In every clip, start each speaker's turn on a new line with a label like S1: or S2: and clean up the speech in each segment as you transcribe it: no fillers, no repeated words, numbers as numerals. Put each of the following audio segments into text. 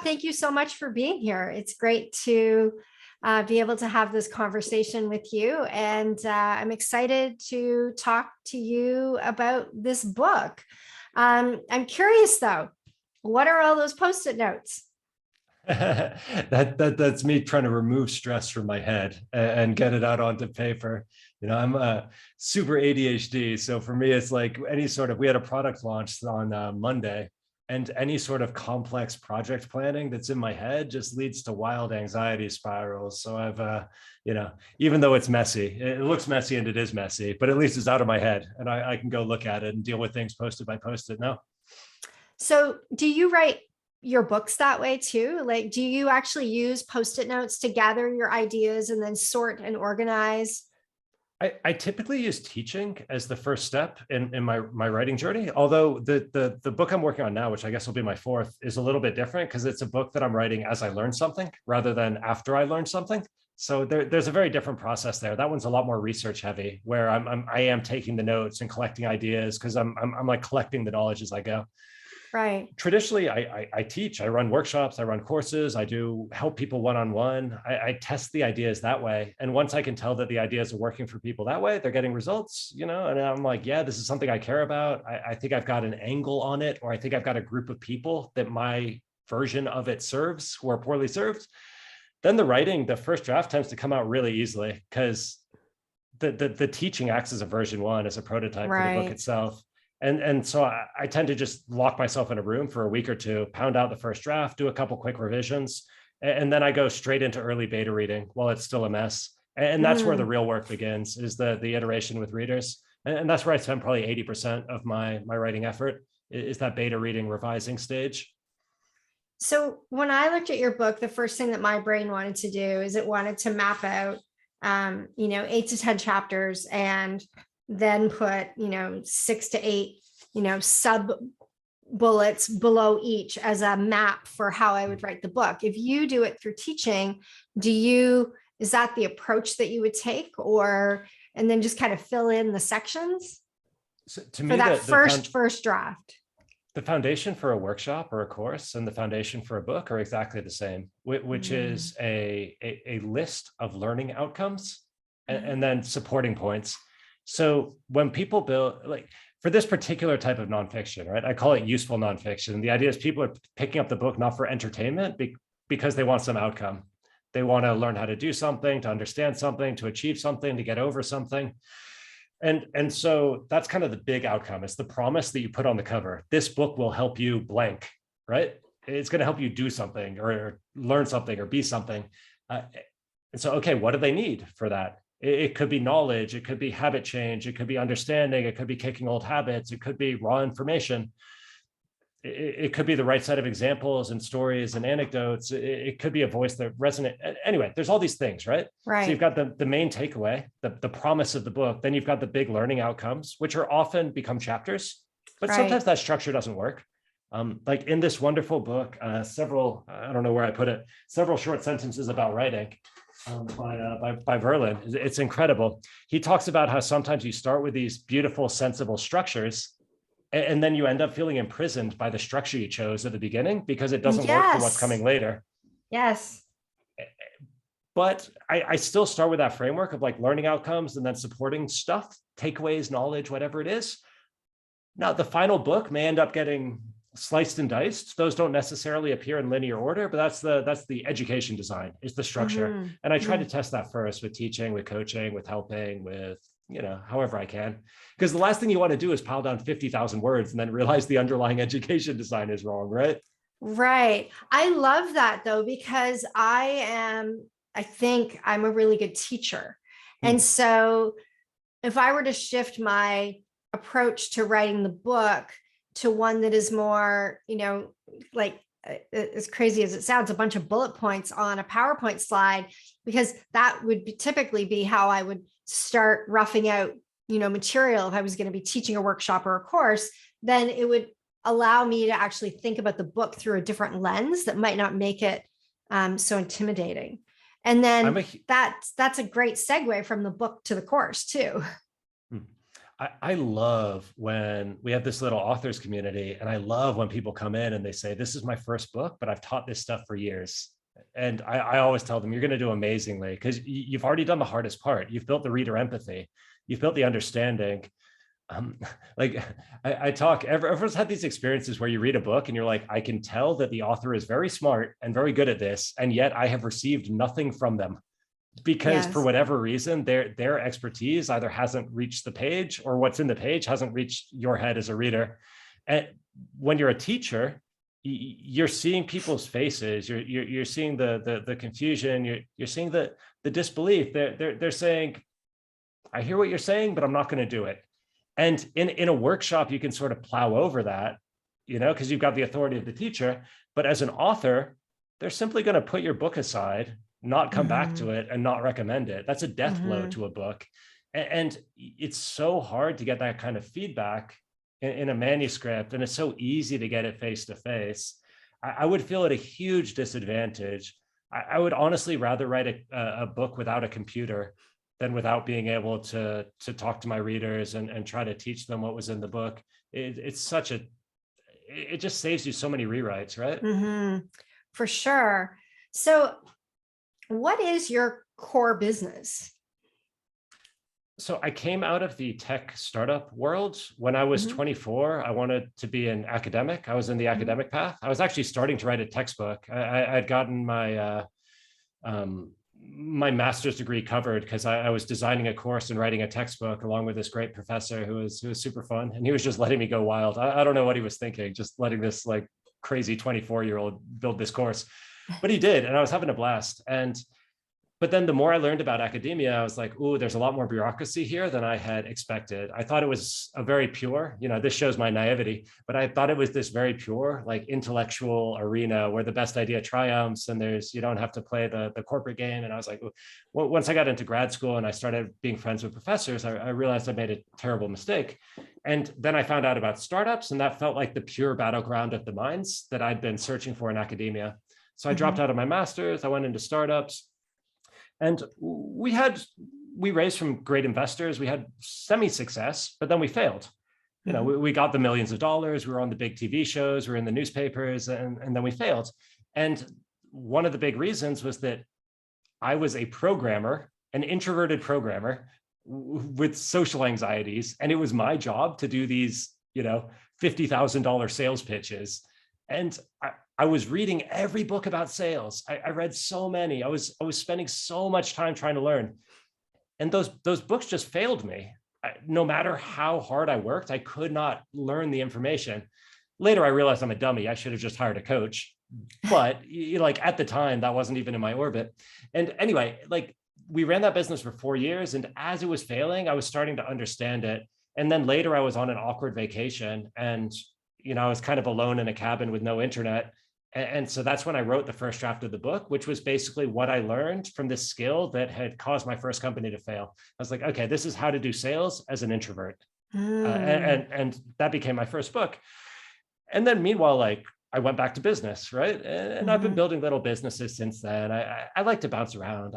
S1: thank you so much for being here. It's great to be able to have this conversation with you. And I'm excited to talk to you about this book. I'm curious though, what are all those Post-it notes?
S2: That's me trying to remove stress from my head and get it out onto paper. I'm a super ADHD. So for me, it's like we had a product launch on Monday, and any sort of complex project planning that's in my head just leads to wild anxiety spirals. So even though it's messy, it looks messy and it is messy, but at least it's out of my head and I can go look at it and deal with things Post-it by Post-it now.
S1: So do you write your books that way too? Like, do you actually use Post-it notes to gather your ideas and then sort and organize?
S2: I typically use teaching as the first step in my writing journey. Although the book I'm working on now, which I guess will be my fourth, is a little bit different because it's a book that I'm writing as I learn something rather than after I learn something. So there's a very different process there. That one's a lot more research heavy, where I am taking the notes and collecting ideas because I'm like collecting the knowledge as I go.
S1: Right.
S2: Traditionally, I teach, I run workshops, I run courses, I do help people one-on-one. I test the ideas that way. And once I can tell that the ideas are working for people that way, they're getting results, and I'm like, yeah, this is something I care about. I think I've got an angle on it, or I think I've got a group of people that my version of it serves who are poorly served. Then the first draft tends to come out really easily because the teaching acts as a version one, as a prototype for the book itself. And so I tend to just lock myself in a room for a week or two, pound out the first draft, do a couple quick revisions, and then I go straight into early beta reading while it's still a mess. And that's where the real work begins, is the iteration with readers. And that's where I spend probably 80% of my writing effort, is that beta reading, revising stage.
S1: So when I looked at your book, the first thing that my brain wanted to do is it wanted to map out, 8 to 10 chapters and then put, 6 to 8, sub bullets below each as a map for how I would write the book. If you do it through teaching, is that the approach that you would take, and then just kind of fill in the sections
S2: to me,
S1: for that first draft?
S2: The foundation for a workshop or a course and the foundation for a book are exactly the same, which is a list of learning outcomes and then supporting points. So when people build, like for this particular type of nonfiction, right, I call it useful nonfiction. The idea is people are picking up the book not for entertainment, because they want some outcome. They want to learn how to do something, to understand something, to achieve something, to get over something. And so that's kind of the big outcome. It's the promise that you put on the cover. This book will help you blank, right? It's going to help you do something or learn something or be something. And so, okay, what do they need for that? It could be knowledge, it could be habit change, it could be understanding, it could be kicking old habits, it could be raw information. It could be the right set of examples and stories and anecdotes. It could be a voice that resonates. Anyway, there's all these things, right?
S1: Right.
S2: So you've got the main takeaway, the promise of the book. Then you've got the big learning outcomes, which are often become chapters, but sometimes that structure doesn't work. Like in this wonderful book, I don't know where I put it, several short sentences about writing. By Verlin. It's incredible. He talks about how sometimes you start with these beautiful, sensible structures, and then you end up feeling imprisoned by the structure you chose at the beginning because it doesn't work for what's coming later.
S1: Yes.
S2: But I still start with that framework of like learning outcomes and then supporting stuff, takeaways, knowledge, whatever it is. Now, the final book may end up getting sliced and diced. Those don't necessarily appear in linear order, but that's the education design, is the structure. And I try to test that first with teaching, with coaching, with helping, with however I can, because the last thing you want to do is pile down 50,000 words and then realize the underlying education design is wrong, right?
S1: Right. I love that though, because I think I'm a really good teacher. And so if I were to shift my approach to writing the book to one that is more, like as crazy as it sounds, a bunch of bullet points on a PowerPoint slide, because that would typically be how I would start roughing out, material. If I was going to be teaching a workshop or a course, then it would allow me to actually think about the book through a different lens that might not make it so intimidating. And then that's a great segue from the book to the course too.
S2: I love when we have this little authors community, and I love when people come in and they say, this is my first book, but I've taught this stuff for years. And I always tell them, you're going to do amazingly, because you've already done the hardest part. You've built the reader empathy. You've built the understanding. Like I talk, everyone's had these experiences where you read a book and you're like, I can tell that the author is very smart and very good at this, and yet I have received nothing from them, because for
S1: Yes.
S2: whatever reason, their expertise either hasn't reached the page, or what's in the page hasn't reached your head as a reader. And when you're a teacher, you're seeing people's faces, you're seeing the confusion, you're seeing the disbelief. They're saying, I hear what you're saying, but I'm not going to do it. And in a workshop, you can sort of plow over that, because you've got the authority of the teacher. But as an author, they're simply going to put your book aside, not come back to it, and not recommend it. That's a death blow to a book. And it's so hard to get that kind of feedback in a manuscript, and it's so easy to get it face to face. I would feel at a huge disadvantage. I would honestly rather write a book without a computer than without being able to talk to my readers and try to teach them what was in the book. It just saves you so many rewrites, right?
S1: For sure. So what is your core business?
S2: So I came out of the tech startup world. When I was 24, I wanted to be an academic. I was in the academic path. I was actually starting to write a textbook. I'd gotten my my master's degree covered, because I was designing a course and writing a textbook along with this great professor who was super fun. And he was just letting me go wild. I don't know what he was thinking, just letting this like crazy 24-year-old build this course. But he did, and I was having a blast. But then the more I learned about academia, I was like, ooh, there's a lot more bureaucracy here than I had expected. I thought it was a very pure, this shows my naivety, but I thought it was this very pure, like intellectual arena where the best idea triumphs, and you don't have to play the corporate game. And I was like, well, once I got into grad school and I started being friends with professors, I realized I made a terrible mistake. And then I found out about startups, and that felt like the pure battleground of the minds that I'd been searching for in academia. So I dropped out of my master's, I went into startups. And we raised from great investors. We had semi-success, but then we failed. We got the millions of dollars. We were on the big TV shows. We were in the newspapers, and then we failed. And one of the big reasons was that I was a programmer, an introverted programmer with social anxieties. And it was my job to do these, $50,000 sales pitches. And I was reading every book about sales. I read so many. I was spending so much time trying to learn. And those books just failed me. No matter how hard I worked, I could not learn the information. Later, I realized I'm a dummy. I should have just hired a coach. But at the time, that wasn't even in my orbit. And anyway, we ran that business for 4 years. And as it was failing, I was starting to understand it. And then later I was on an awkward vacation, and I was kind of alone in a cabin with no internet. And so that's when I wrote the first draft of the book, which was basically what I learned from this skill that had caused my first company to fail. I was like, okay, this is how to do sales as an introvert. And that became my first book. And then meanwhile, I went back to business, right? And I've been building little businesses since then. I like to bounce around.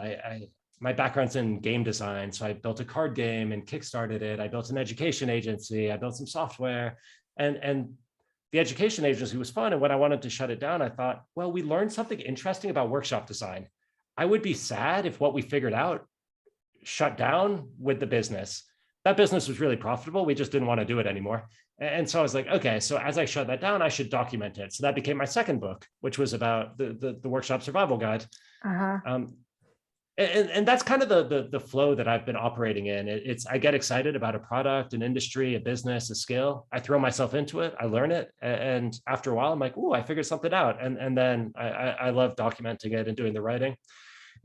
S2: My background's in game design. So I built a card game and kickstarted it. I built an education agency. I built some software. And the education agency was fun. And when I wanted to shut it down, I thought, well, we learned something interesting about workshop design. I would be sad if what we figured out shut down with the business. That business was really profitable. We just didn't want to do it anymore. And so I was like, okay, so as I shut that down, I should document it. So that became my second book, which was about the workshop survival guide. And that's kind of the flow that I've been operating in. I get excited about a product, an industry, a business, a skill. I throw myself into it. I learn it. And after a while, I'm like, ooh, I figured something out. And then I love documenting it and doing the writing.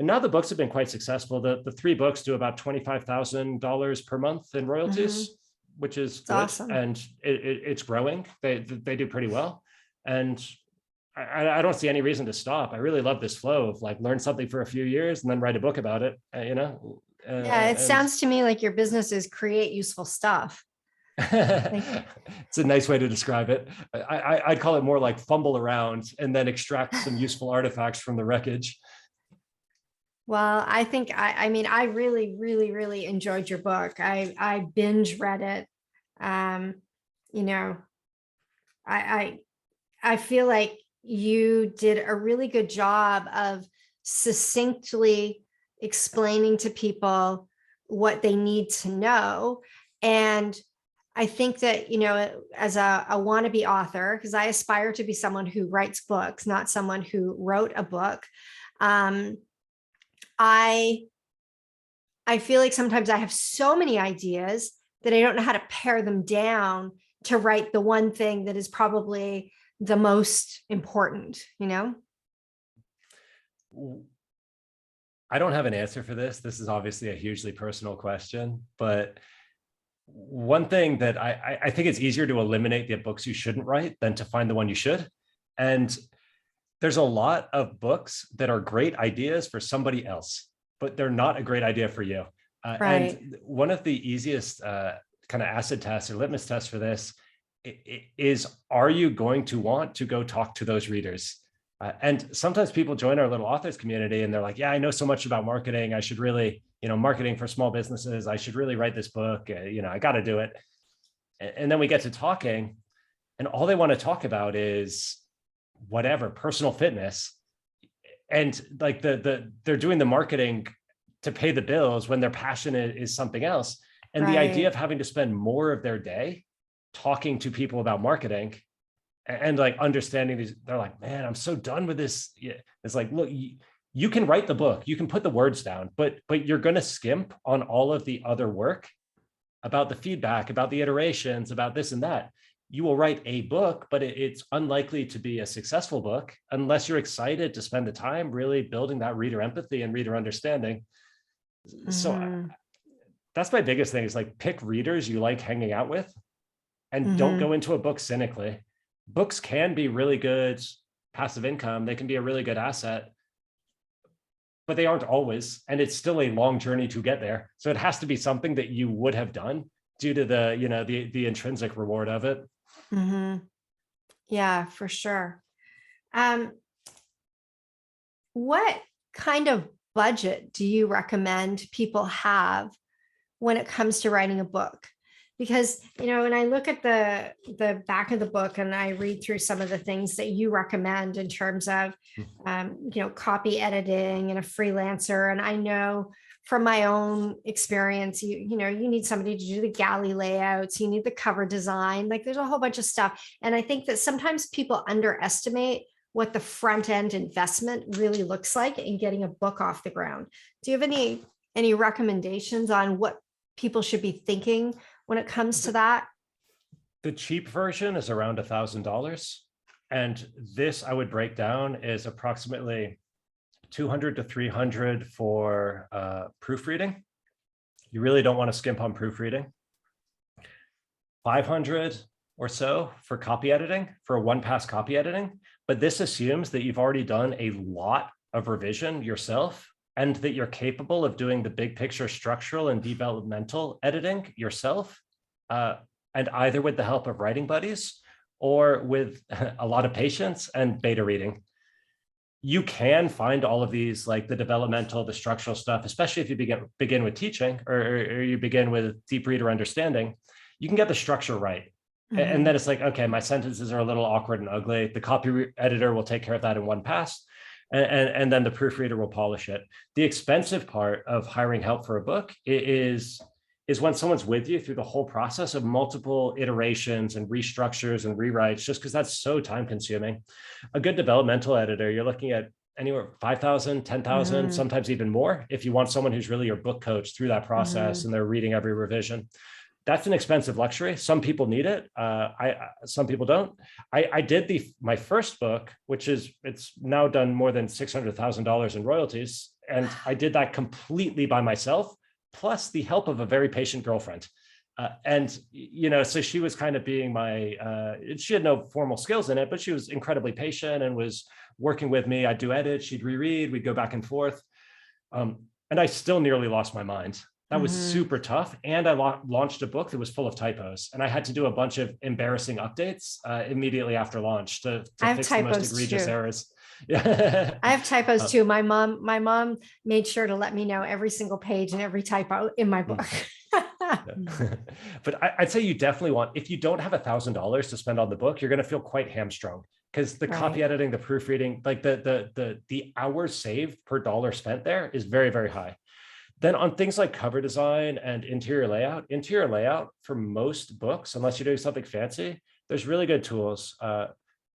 S2: And now the books have been quite successful. The 3 books do about $25,000 per month in royalties, which is good.
S1: Awesome.
S2: And it's growing. They do pretty well. And I don't see any reason to stop. I really love this flow of learn something for a few years and then write a book about it,
S1: Yeah, it sounds to me like your business is create useful stuff.
S2: It's a nice way to describe it. I'd call it more like fumble around and then extract some useful artifacts from the wreckage.
S1: Well, I think I mean I really, really, really enjoyed your book. I binge read it. Um, you know, I I feel like you did a really good job of succinctly explaining to people what they need to know. And I think that, as a wannabe author, because I aspire to be someone who writes books, not someone who wrote a book. Um, I I feel like sometimes I have so many ideas that I don't know how to pare them down to write the one thing that is probably the most important.
S2: I don't have an answer for this. This is obviously a hugely personal question, but one thing that I think it's easier to eliminate the books you shouldn't write than to find the one you should. And there's a lot of books that are great ideas for somebody else, but they're not a great idea for you.
S1: Right.
S2: And one of the easiest kind of acid tests or litmus tests for this is, are you going to want to go talk to those readers? And sometimes people join our little authors community and they're like, yeah, I know so much about marketing. I should really, marketing for small businesses. I should really write this book. I got to do it. And then we get to talking and all they want to talk about is whatever, personal fitness. And like they're doing the marketing to pay the bills when their passion is something else. And the idea of having to spend more of their day talking to people about marketing and like understanding these, they're like, man, I'm so done with this. It's like, look, you can write the book, you can put the words down, but you're going to skimp on all of the other work about the feedback, about the iterations, about this and that. You will write a book, but it's unlikely to be a successful book unless you're excited to spend the time really building that reader empathy and reader understanding. So that's my biggest thing is like pick readers you like hanging out with and don't go into a book cynically. Books can be really good passive income. They can be a really good asset, but they aren't always. And it's still a long journey to get there. So it has to be something that you would have done due to the intrinsic reward of it.
S1: Yeah, for sure. What kind of budget do you recommend people have when it comes to writing a book? Because, when I look at the back of the book and I read through some of the things that you recommend in terms of, copy editing and a freelancer. And I know from my own experience, you need somebody to do the galley layouts, you need the cover design, like there's a whole bunch of stuff. And I think that sometimes people underestimate what the front end investment really looks like in getting a book off the ground. Do you have any recommendations on what people should be thinking when it comes to that?
S2: The cheap version is around $1,000. And this I would break down is approximately 200 to 300 for proofreading. You really don't want to skimp on proofreading. 500 or so for copy editing, for a one-pass copy editing. But this assumes that you've already done a lot of revision yourself and that you're capable of doing the big picture structural and developmental editing yourself, and either with the help of writing buddies or with a lot of patience and beta reading. You can find all of these, like the developmental, the structural stuff, especially if you begin with teaching or you begin with deep reader understanding. You can get the structure right. And then it's like, okay, my sentences are a little awkward and ugly. The copy editor will take care of that in one pass. And then the proofreader will polish it. The expensive part of hiring help for a book is when someone's with you through the whole process of multiple iterations and restructures and rewrites, just because that's so time consuming. A good developmental editor, you're looking at anywhere 5,000, 10,000, sometimes even more, if you want someone who's really your book coach through that process and they're reading every revision. That's an expensive luxury. Some people need it. Some people don't. I did my first book, it's now done more than $600,000 in royalties. And I did that completely by myself, plus the help of a very patient girlfriend. So she was kind of being she had no formal skills in it, but she was incredibly patient and was working with me. I'd do edits, she'd reread, we'd go back and forth. And I still nearly lost my mind. That was super tough. And I launched a book that was full of typos. And I had to do a bunch of embarrassing updates immediately after launch to fix the most egregious errors. Yeah.
S1: I have typos too. My mom made sure to let me know every single page and every typo in my book.
S2: But I'd say you definitely want, if you don't have $1,000 to spend on the book, you're going to feel quite hamstrung, because the copy
S1: Right.
S2: editing, the proofreading, like the hours saved per dollar spent there is very, very high. Then on things like cover design and interior layout for most books, unless you're doing something fancy, there's really good tools.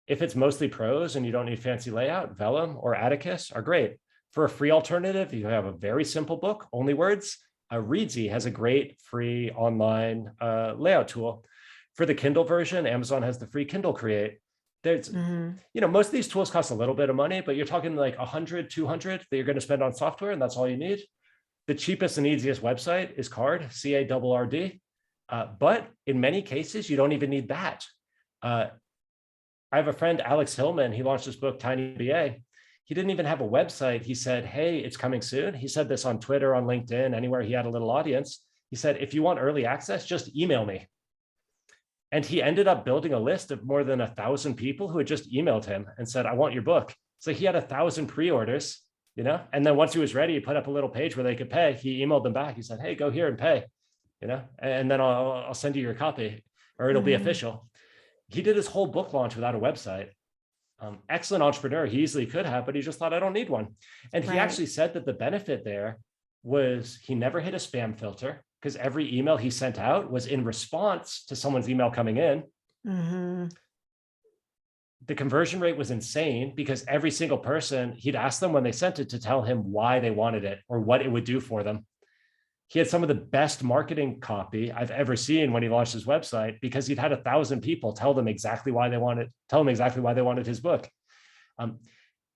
S2: If it's mostly prose and you don't need fancy layout, Vellum or Atticus are great. For a free alternative, you have a very simple book, only words. Readsy has a great free online layout tool. For the Kindle version, Amazon has the free Kindle Create. There's, most of these tools cost a little bit of money, but you're talking like 100, 200 that you're going to spend on software, and that's all you need. The cheapest and easiest website is Card, CARRD. But in many cases, you don't even need that. I have a friend, Alex Hillman. He launched his book, Tiny BA. He didn't even have a website. He said, hey, it's coming soon. He said this on Twitter, on LinkedIn, anywhere he had a little audience. He said, if you want early access, just email me. And he ended up building a list of more than 1,000 people who had just emailed him and said, I want your book. So he had 1,000 pre-orders, and then once he was ready, he put up a little page where they could pay. He emailed them back. He said, hey, go here and pay, and then I'll send you your copy, or it'll be official. He did his whole book launch without a website. Excellent entrepreneur. He easily could have, but he just thought, I don't need one. And he actually said that the benefit there was he never hit a spam filter, because every email he sent out was in response to someone's email coming in. The conversion rate was insane, because every single person, he'd ask them when they sent it to tell him why they wanted it or what it would do for them. He had some of the best marketing copy I've ever seen when he launched his website, because he'd had 1,000 people tell him exactly why they wanted his book.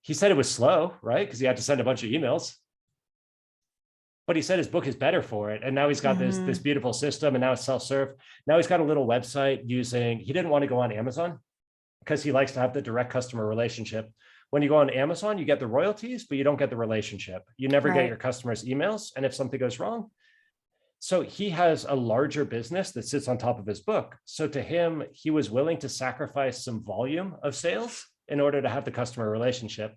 S2: He said it was slow, right? Because he had to send a bunch of emails. But he said his book is better for it. And now he's got this beautiful system, and now it's self-serve. Now he's got a little website he didn't want to go on Amazon, because he likes to have the direct customer relationship. When you go on Amazon, you get the royalties, but you don't get the relationship. You never get your customers' emails. And if something goes wrong, so he has a larger business that sits on top of his book. So to him, he was willing to sacrifice some volume of sales in order to have the customer relationship.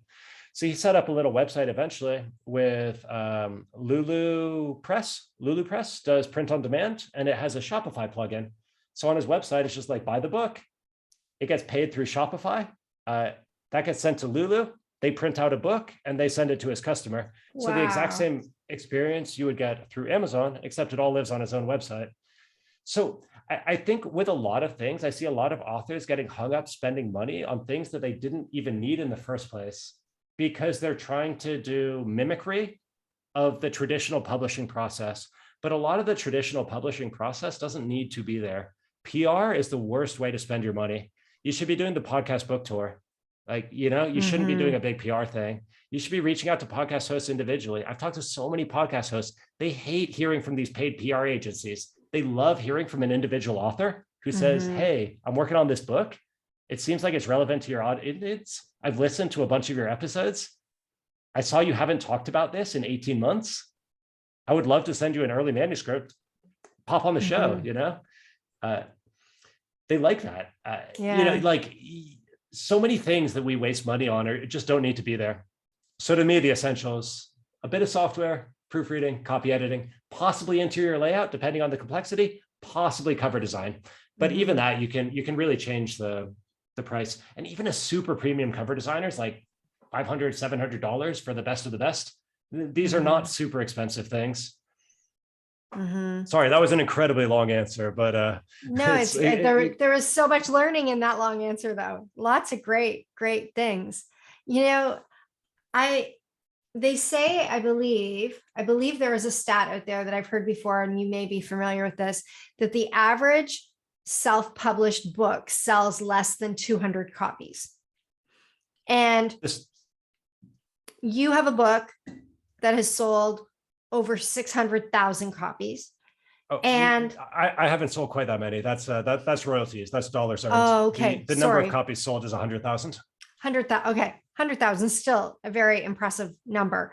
S2: So he set up a little website eventually with Lulu Press. Lulu Press does print on demand, and it has a Shopify plugin. So on his website, it's just like, buy the book. It gets paid through Shopify. That gets sent to Lulu. They print out a book and they send it to his customer. Wow. So the exact same experience you would get through Amazon, except it all lives on his own website. So I think with a lot of things, I see a lot of authors getting hung up spending money on things that they didn't even need in the first place, because they're trying to do mimicry of the traditional publishing process. But a lot of the traditional publishing process doesn't need to be there. PR is the worst way to spend your money. You should be doing the podcast book tour. You shouldn't be doing a big PR thing. You should be reaching out to podcast hosts individually. I've talked to so many podcast hosts. They hate hearing from these paid PR agencies. They love hearing from an individual author who says, hey, I'm working on this book. It seems like it's relevant to your audience. I've listened to a bunch of your episodes. I saw you haven't talked about this in 18 months. I would love to send you an early manuscript. Pop on the show, they like that. So many things that we waste money on just don't need to be there. So to me, the essentials: a bit of software, proofreading, copy editing, possibly interior layout, depending on the complexity, possibly cover design. But even that, you can really change the price. And even a super premium cover designer is like $500, $700 for the best of the best. These are not super expensive things. Sorry, that was an incredibly long answer, but
S1: no, there was so much learning in that long answer, though. Lots of great things. They say, I believe there is a stat out there that I've heard before, and you may be familiar with this, that the average self-published book sells less than 200 copies. And you have a book that has sold over 600,000 copies.
S2: Oh,
S1: and
S2: I haven't sold quite that many. That's royalties. That's dollars.
S1: Oh, okay.
S2: The number of copies sold is 100,000.
S1: 100,000. Okay. 100,000, still a very impressive number.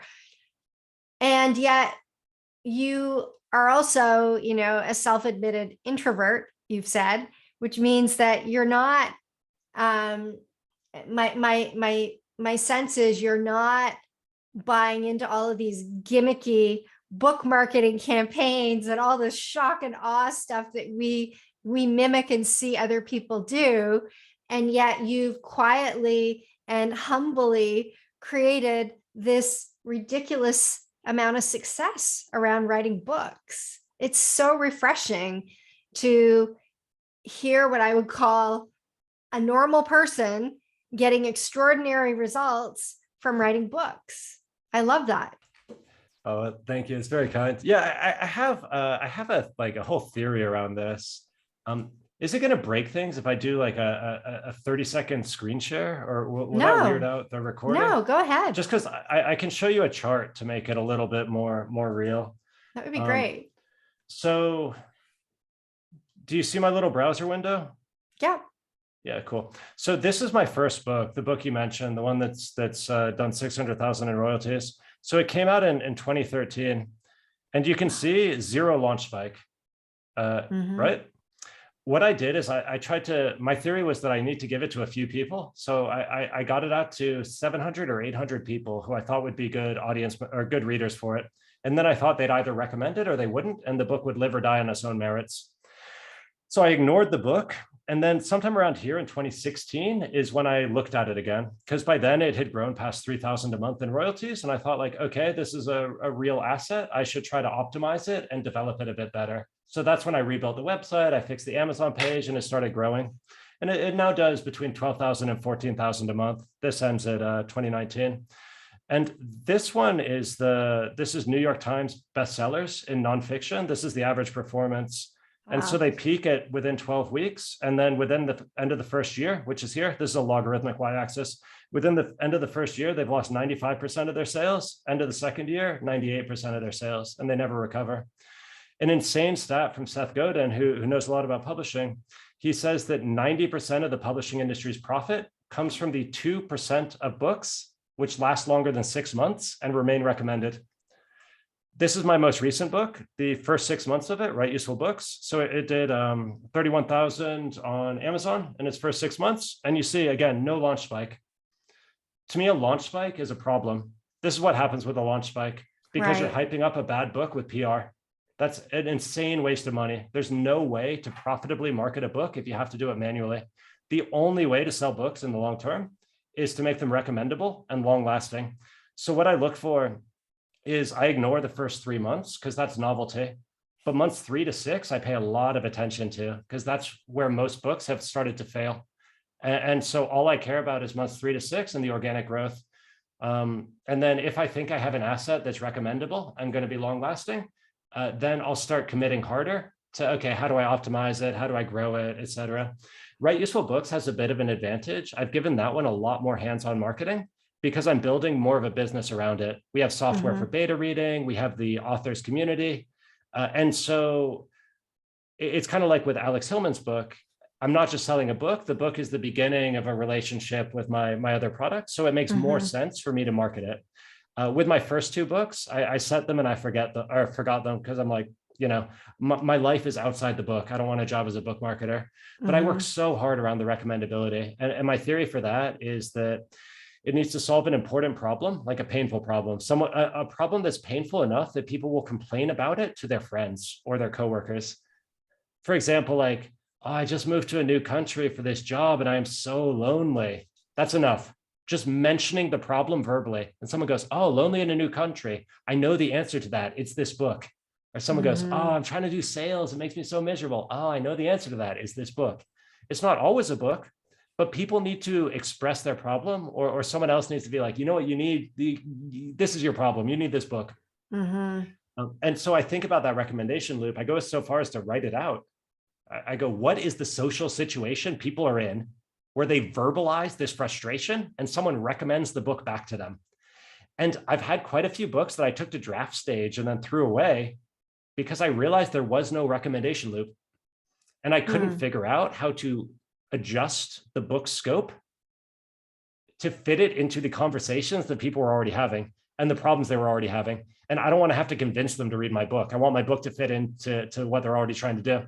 S1: And yet you are also, a self-admitted introvert, you've said, which means that you're not, my my sense is you're not buying into all of these gimmicky book marketing campaigns and all this shock and awe stuff that we mimic and see other people do. And yet you've quietly and humbly created this ridiculous amount of success around writing books. It's so refreshing to hear what I would call a normal person getting extraordinary results from writing books. I love that.
S2: Oh, thank you. It's very kind. Yeah, I have a whole theory around this. Is it going to break things if I do like a 30-second screen share, or will that weird out the recording?
S1: No, go ahead.
S2: Just because I can show you a chart to make it a little bit more real.
S1: That would be great.
S2: So do you see my little browser window?
S1: Yeah.
S2: Yeah, cool. So this is my first book, the book you mentioned, the one that's done 600,000 in royalties. So it came out in 2013, and you can see 0 launch spike, right? What I did is I tried to, my theory was that I need to give it to a few people. So I got it out to 700 or 800 people who I thought would be good audience or good readers for it. And then I thought they'd either recommend it or they wouldn't, and the book would live or die on its own merits. So I ignored the book. And then sometime around here in 2016 is when I looked at it again, because by then it had grown past 3,000 a month in royalties. And I thought like, okay, this is a real asset. I should try to optimize it and develop it a bit better. So that's when I rebuilt the website. I fixed the Amazon page and it started growing. And it now does between 12,000 and 14,000 a month. This ends at 2019. And this one is this is New York Times bestsellers in nonfiction. This is the average performance. And so they peak at within 12 weeks. And then within the end of the first year, which is here, this is a logarithmic y-axis. Within the end of the first year, they've lost 95% of their sales. End of the second year, 98% of their sales, and they never recover. An insane stat from Seth Godin, who knows a lot about publishing. He says that 90% of the publishing industry's profit comes from the 2% of books which last longer than 6 months and remain recommended. This is my most recent book, the first 6 months of it, Write Useful Books. So it did 31,000 on Amazon in its first 6 months. And you see, again, no launch spike. To me, a launch spike is a problem. This is what happens with a launch spike, because you're hyping up a bad book with PR. That's an insane waste of money. There's no way to profitably market a book if you have to do it manually. The only way to sell books in the long term is to make them recommendable and long lasting. So what I look for is I ignore the first 3 months because that's novelty. But months 3 to 6, I pay a lot of attention to, because that's where most books have started to fail. And so all I care about is months 3 to 6 and the organic growth. And then if I think I have an asset that's recommendable and going to be long lasting, then I'll start committing harder to, okay, how do I optimize it? How do I grow it, et cetera? Write Useful Books has a bit of an advantage. I've given that one a lot more hands-on marketing, because I'm building more of a business around it. We have software for beta reading. We have the authors community. And so it's kind of like with Alex Hillman's book. I'm not just selling a book. The book is the beginning of a relationship with my other products. So it makes more sense for me to market it. With my first 2 books, I set them and I forgot them because I'm like, my life is outside the book. I don't want a job as a book marketer, but I work so hard around the recommendability. And my theory for that is that it needs to solve an important problem, like a painful problem, a problem that's painful enough that people will complain about it to their friends or their coworkers. For example, like, oh, I just moved to a new country for this job and I am so lonely. That's enough. Just mentioning the problem verbally. And someone goes, oh, lonely in a new country. I know the answer to that. It's this book. Or someone goes, oh, I'm trying to do sales. It makes me so miserable. Oh, I know the answer to that. It's this book. It's not always a book, but people need to express their problem, or someone else needs to be like, you know what you need? This is your problem. You need this book. And so I think about that recommendation loop. I go so far as to write it out. I go, what is the social situation people are in where they verbalize this frustration and someone recommends the book back to them? And I've had quite a few books that I took to draft stage and then threw away because I realized there was no recommendation loop. And I couldn't figure out how to adjust the book scope to fit it into the conversations that people were already having and the problems they were already having. And I don't want to have to convince them to read my book. I want my book to fit into what they're already trying to do.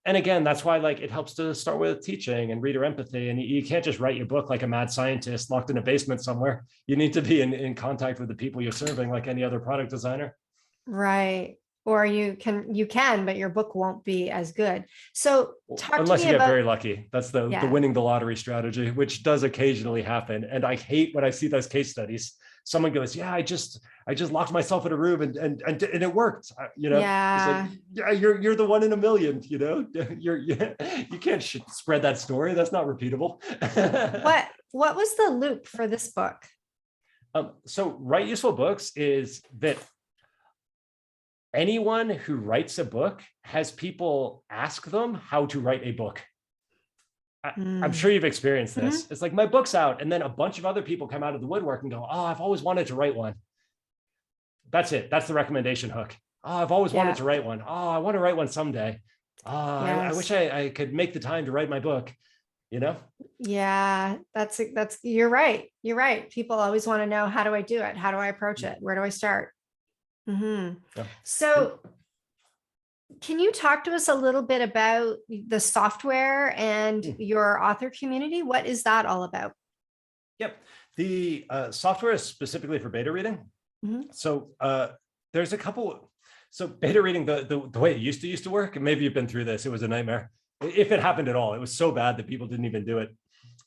S2: And again, that's why like it helps to start with teaching and reader empathy. And you can't just write your book like a mad scientist locked in a basement somewhere. You need to be in contact with the people you're serving, like any other product designer.
S1: Right. Or you can, but your book won't be as good. So talk to
S2: Unless
S1: me
S2: you get
S1: about,
S2: very lucky. That's the
S1: yeah.
S2: winning the lottery strategy, which does occasionally happen. And I hate when I see those case studies. Someone goes, yeah, I just locked myself in a room and it worked. You know, it's like,
S1: Yeah.
S2: yeah, you're the one in a million, you know, you can't spread that story. That's not repeatable.
S1: What was the loop for this book?
S2: So Write Useful Books is that anyone who writes a book has people ask them how to write a book. I'm sure you've experienced this.
S1: Mm-hmm.
S2: It's like, my book's out, and then a bunch of other people come out of the woodwork and go, oh, I've always wanted to write one. That's it. That's the recommendation hook. Oh, I've always wanted to write one. Oh, I want to write one someday. Oh, I wish I could make the time to write my book, you know?
S1: Yeah, that's you're right. You're right. People always want to know, how do I do it? How do I approach it? Where do I start? Mm-hmm.
S2: Yeah.
S1: So can you talk to us a little bit about the software and your author community? What is that all about?
S2: Yep. The software is specifically for beta reading.
S1: Mm-hmm.
S2: So there's a couple. So beta reading, the way it used to work, and maybe you've been through this, it was a nightmare. If it happened at all, it was so bad that people didn't even do it,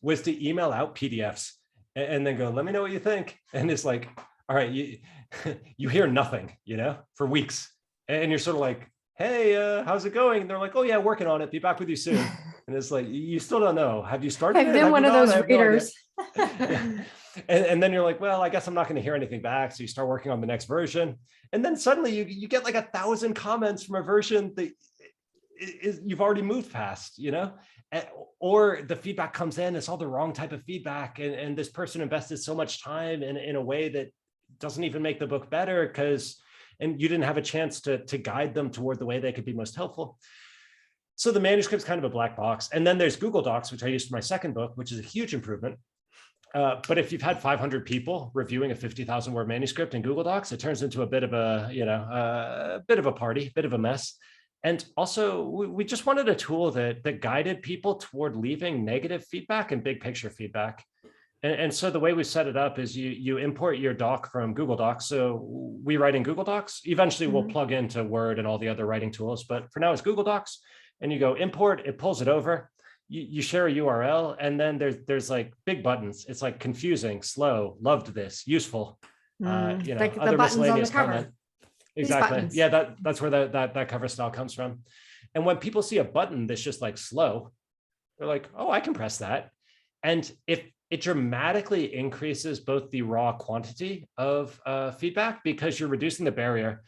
S2: was to email out PDFs and then go, let me know what you think. And it's like, all right, you hear nothing, you know, for weeks. And you're sort of like, hey, how's it going? And they're like, oh yeah, working on it. Be back with you soon. And it's like, you still don't know. Have you started?
S1: I've been one of those readers.
S2: Yeah. And then you're like, well, I guess I'm not going to hear anything back. So you start working on the next version. And then suddenly you get like 1,000 comments from a version that you've already moved past, you know, or the feedback comes in, it's all the wrong type of feedback. And this person invested so much time in a way that doesn't even make the book better and you didn't have a chance to guide them toward the way they could be most helpful. So the manuscript's kind of a black box. And then there's Google Docs, which I used for my second book, which is a huge improvement. But if you've had 500 people reviewing a 50,000 word manuscript in Google Docs, it turns into a bit of a bit of a party, a bit of a mess. And also, we just wanted a tool that guided people toward leaving negative feedback and big picture feedback. And so the way we set it up is you import your doc from Google Docs. So we write in Google Docs. Eventually, we'll plug into Word and all the other writing tools. But for now, it's Google Docs. And you go import, it pulls it over. You share a URL, and then there's like big buttons. It's like confusing, slow, loved this, useful,
S1: like
S2: other
S1: the buttons on the
S2: miscellaneous
S1: cover.
S2: comment. Exactly. Yeah, that's where that cover style comes from. And when people see a button that's just like slow, they're like, oh, I can press that. And if it dramatically increases both the raw quantity of feedback, because you're reducing the barrier.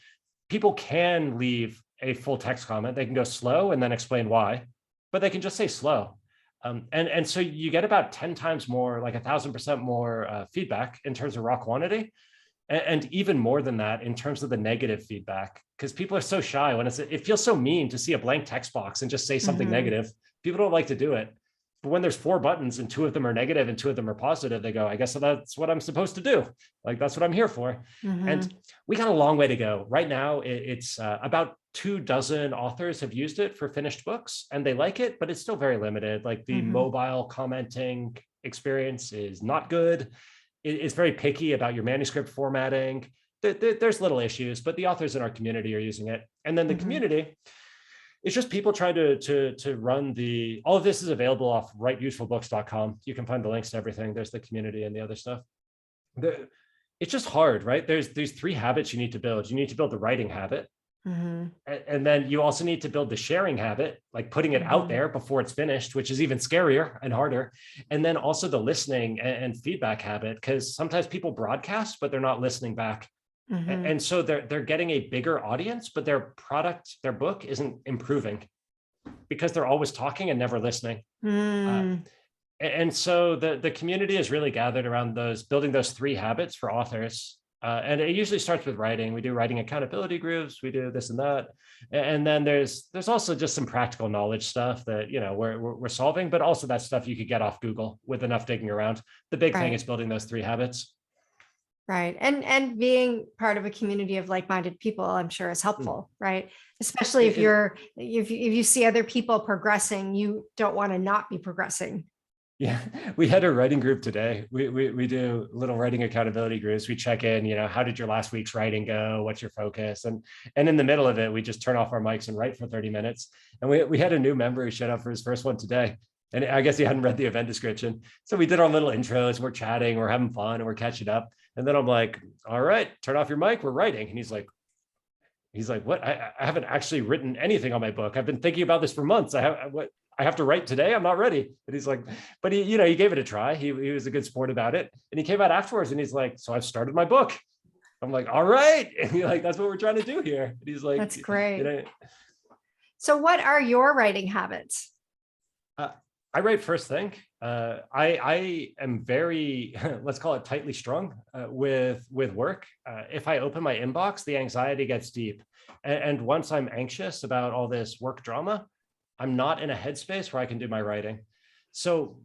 S2: People can leave a full text comment. They can go slow and then explain why, but they can just say slow. And so you get about 10 times more, like 1,000% more feedback in terms of raw quantity. And even more than that in terms of the negative feedback, because people are so shy when it feels so mean to see a blank text box and just say something negative. People don't like to do it. But when there's 4 buttons and 2 of them are negative and 2 of them are positive, they go, I guess that's what I'm supposed to do. Like, that's what I'm here for. And we got a long way to go. Right now, it's about 24 authors have used it for finished books, and they like it, but it's still very limited. Like the mobile commenting experience is not good. It's very picky about your manuscript formatting. There's little issues, but the authors in our community are using it. And then the community, it's just people trying to run all of this is available off writeusefulbooks.com. You can find the links to everything. There's the community and the other stuff. It's just hard, right? There's 3 habits you need to build. You need to build the writing habit. And then you also need to build the sharing habit, like putting it out there before it's finished, which is even scarier and harder. And then also the listening and feedback habit, because sometimes people broadcast, but they're not listening back. And so they're getting a bigger audience, but their book isn't improving because they're always talking and never listening. And so the community is really gathered around building those 3 habits for authors. And it usually starts with writing. We do writing accountability groups. We do this and that. And then there's also just some practical knowledge stuff that, we're solving, but also that stuff you could get off Google with enough digging around. The big thing is building those 3 habits.
S1: Right. And being part of a community of like-minded people, I'm sure is helpful, right? Especially if you see other people progressing, you don't want to not be progressing.
S2: Yeah, we had a writing group today. We do little writing accountability groups. We check in, how did your last week's writing go? What's your focus? And in the middle of it, we just turn off our mics and write for 30 minutes. And we had a new member who showed up for his first one today. And I guess he hadn't read the event description. So we did our little intros, we're chatting, we're having fun, and we're catching up. And then I'm like, all right, turn off your mic, we're writing. And he's like, what? I haven't actually written anything on my book. I've been thinking about this for months. I have to write today. I'm not ready. And he's like, but he gave it a try. He was a good sport about it. And he came out afterwards and he's like, so I've started my book. I'm like, all right. And he's like, that's what we're trying to do here. And he's like,
S1: that's great. So what are your writing habits?
S2: I write first thing. I am very, let's call it tightly strung with work. If I open my inbox, the anxiety gets deep. And once I'm anxious about all this work drama, I'm not in a headspace where I can do my writing. So,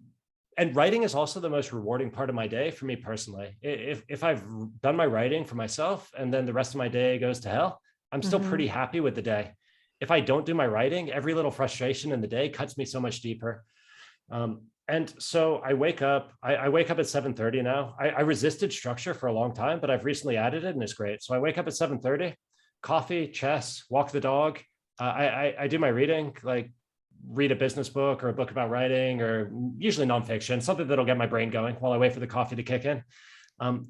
S2: and writing is also the most rewarding part of my day for me personally. If I've done my writing for myself and then the rest of my day goes to hell, I'm still pretty happy with the day. If I don't do my writing, every little frustration in the day cuts me so much deeper. And so I wake up at 7:30 now. I resisted structure for a long time, but I've recently added it and it's great. So I wake up at 7:30, coffee, chess, walk the dog. I do my reading, like read a business book or a book about writing, or usually nonfiction, something that'll get my brain going while I wait for the coffee to kick in.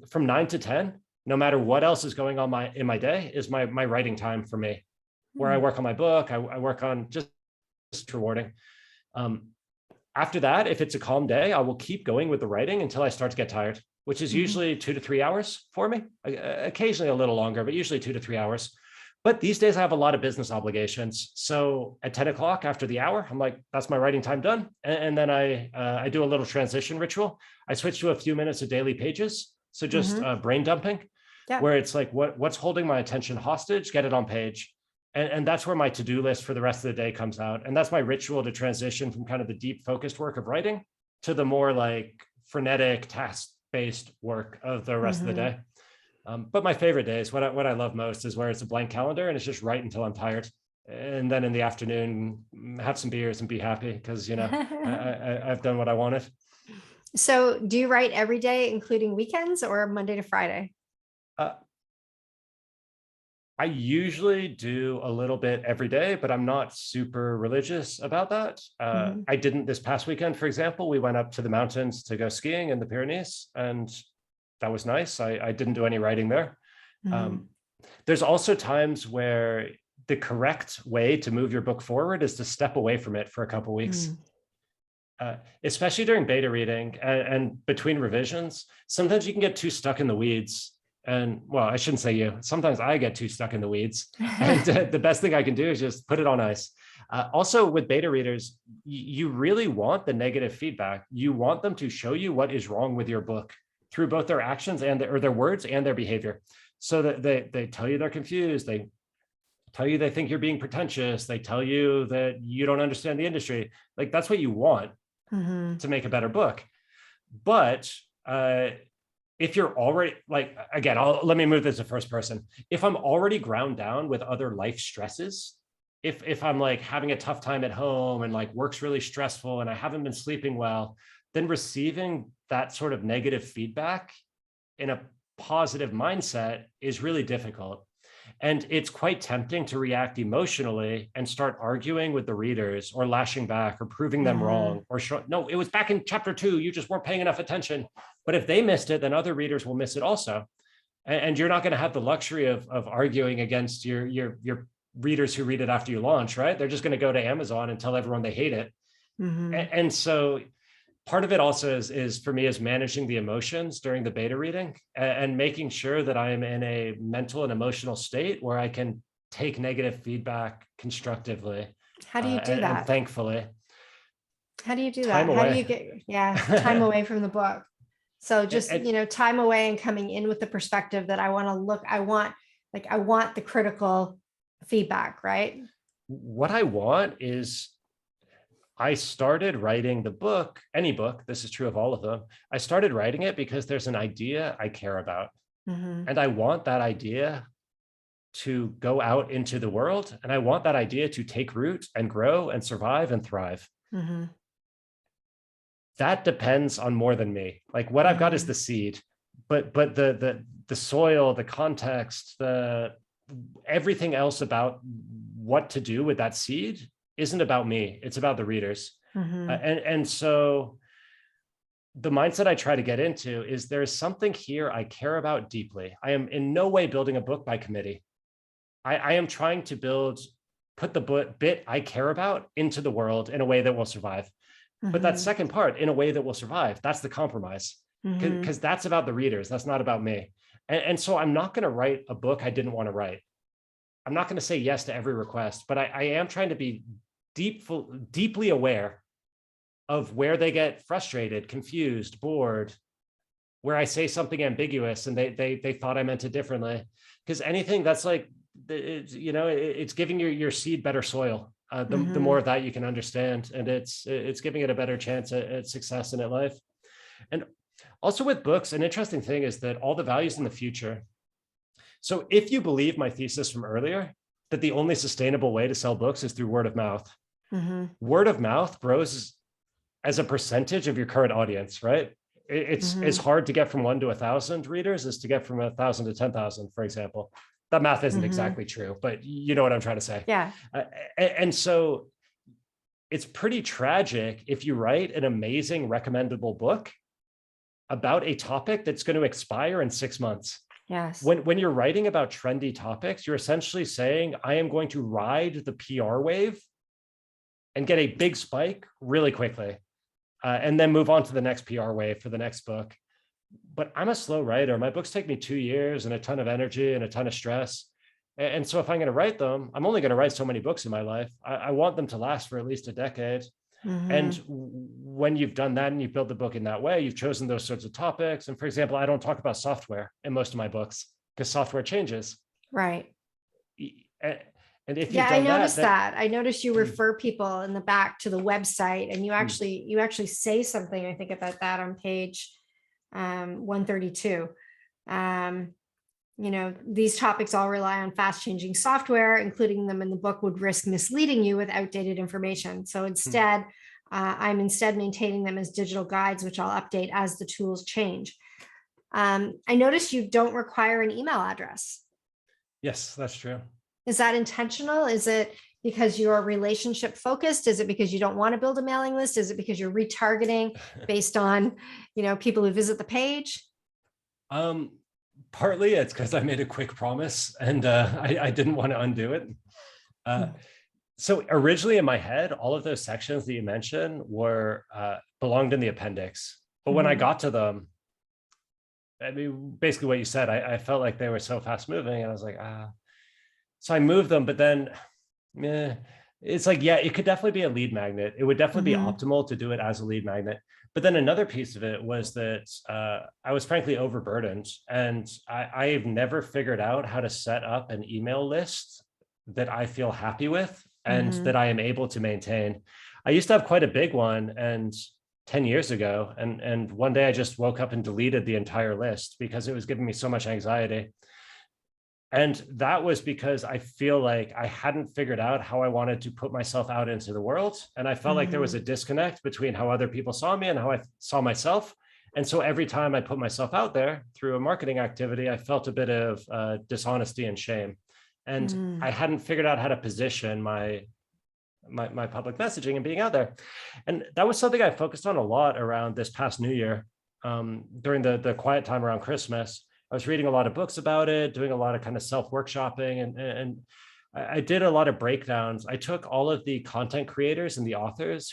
S2: From 9 to 10, no matter what else is going on in my day, is my writing time for me, where I work on my book. I work on just rewarding. After that, if it's a calm day, I will keep going with the writing until I start to get tired, which is usually 2 to 3 hours for me, occasionally a little longer, but usually 2 to 3 hours. But these days I have a lot of business obligations. So at 10 o'clock after the hour, I'm like, that's my writing time done. And then I do a little transition ritual. I switch to a few minutes of daily pages. So just brain dumping, where it's like, what's holding my attention hostage, get it on page. And that's where my to-do list for the rest of the day comes out. And that's my ritual to transition from kind of the deep focused work of writing to the more like frenetic task-based work of the rest of the day. But my favorite days, what I love most is where it's a blank calendar and it's just write until I'm tired. And then in the afternoon, have some beers and be happy because, I've done what I wanted.
S1: So do you write every day, including weekends, or Monday to Friday?
S2: I usually do a little bit every day, but I'm not super religious about that. I didn't this past weekend, for example. We went up to the mountains to go skiing in the Pyrenees, and that was nice. I didn't do any writing there. There's also times where the correct way to move your book forward is to step away from it for a couple of weeks. Especially during beta reading and between revisions, sometimes you can get too stuck in the weeds. And well, I shouldn't say you. Sometimes I get too stuck in the weeds. And the best thing I can do is just put it on ice. Also, with beta readers, you really want the negative feedback. You want them to show you what is wrong with your book through both their actions and their words and their behavior. So that they tell you they're confused. They tell you they think you're being pretentious. They tell you that you don't understand the industry. Like that's what you want to make a better book. But if you're already like, again, let me move this to first person. If I'm already ground down with other life stresses, if I'm like having a tough time at home and like work's really stressful and I haven't been sleeping well, then receiving that sort of negative feedback in a positive mindset is really difficult. And it's quite tempting to react emotionally and start arguing with the readers or lashing back or proving them wrong or no, it was back in chapter 2, you just weren't paying enough attention. But if they missed it, then other readers will miss it also. And you're not going to have the luxury of arguing against your readers who read it after you launch, right? They're just going to go to Amazon and tell everyone they hate it. And so part of it also is for me is managing the emotions during the beta reading and making sure that I am in a mental and emotional state where I can take negative feedback constructively.
S1: How do you do that?
S2: And thankfully.
S1: How do you do that? How do you get time away from the book? So just, time away and coming in with the perspective that I want the critical feedback, right?
S2: What I want is I started writing the book, any book, this is true of all of them. I started writing it because there's an idea I care about. And I want that idea to go out into the world. And I want that idea to take root and grow and survive and thrive. That depends on more than me. Like what I've got is the seed, but the soil, the context, everything else about what to do with that seed isn't about me. It's about the readers. And so the mindset I try to get into is there's something here I care about deeply. I am in no way building a book by committee. I am trying to put the bit I care about into the world in a way that will survive. But that second part, in a way that will survive, that's the compromise, because that's about the readers. That's not about me. And so I'm not going to write a book I didn't want to write. I'm not going to say yes to every request, but I am trying to be deeply aware of where they get frustrated, confused, bored, where I say something ambiguous and they thought I meant it differently. Because anything that's like, it's giving your seed better soil. The more of that you can understand, and it's giving it a better chance at success in life. And also with books, an interesting thing is that all the values in the future. So if you believe my thesis from earlier, that the only sustainable way to sell books is through word of mouth. Word of mouth grows as a percentage of your current audience, right? It's as hard to get from 1 to 1,000 readers as to get from 1,000 to 10,000, for example. That math isn't exactly true, but you know what I'm trying to say.
S1: Yeah.
S2: And so it's pretty tragic if you write an amazing recommendable book about a topic that's going to expire in 6 months.
S1: Yes.
S2: When you're writing about trendy topics, you're essentially saying, I am going to ride the PR wave and get a big spike really quickly, and then move on to the next PR wave for the next book. But I'm a slow writer. My books take me 2 years and a ton of energy and a ton of stress. And so if I'm going to write them, I'm only going to write so many books in my life. I want them to last for at least a decade. And when you've done that and you've built the book in that way, you've chosen those sorts of topics. And for example, I don't talk about software in most of my books because software changes.
S1: Right.
S2: And if
S1: Yeah,
S2: you've
S1: I
S2: done
S1: noticed that. I noticed you refer people in the back to the website, and you actually say something, I think, about that on page 132. These topics all rely on fast changing software. Including them in the book would risk misleading you with outdated information. So instead, I'm maintaining them as digital guides, which I'll update as the tools change. I noticed you don't require an email address.
S2: Yes, that's true.
S1: Is that intentional? Is it because you're relationship focused? Is it because you don't want to build a mailing list? Is it because you're retargeting based on, people who visit the page?
S2: Partly it's because I made a quick promise and I didn't want to undo it. So originally in my head, all of those sections that you mentioned belonged in the appendix. But when I got to them, I mean, basically what you said, I felt like they were so fast moving and I was like, So I moved them, but then it's like, yeah, it could definitely be a lead magnet. It would definitely be optimal to do it as a lead magnet. But then another piece of it was that I was frankly overburdened, and I've never figured out how to set up an email list that I feel happy with and that I am able to maintain. I used to have quite a big one, and 10 years ago, and one day I just woke up and deleted the entire list because it was giving me so much anxiety. And that was because I feel like I hadn't figured out how I wanted to put myself out into the world. And I felt like there was a disconnect between how other people saw me and how I saw myself. And so every time I put myself out there through a marketing activity, I felt a bit of dishonesty and shame. And I hadn't figured out how to position my public messaging and being out there. And that was something I focused on a lot around this past New Year, during the quiet time around Christmas. I was reading a lot of books about it, doing a lot of kind of self-workshopping, and I did a lot of breakdowns. I took all of the content creators and the authors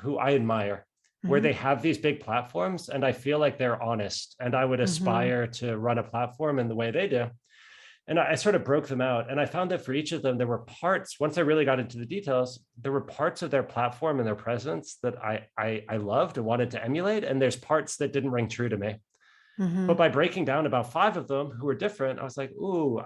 S2: who I admire, where they have these big platforms, and I feel like they're honest, and I would aspire to run a platform in the way they do. And I sort of broke them out, and I found that for each of them, there were parts, once I really got into the details, there were parts of their platform and their presence that I loved and wanted to emulate, and there's parts that didn't ring true to me. But by breaking down about 5 of them who were different, I was like, ooh,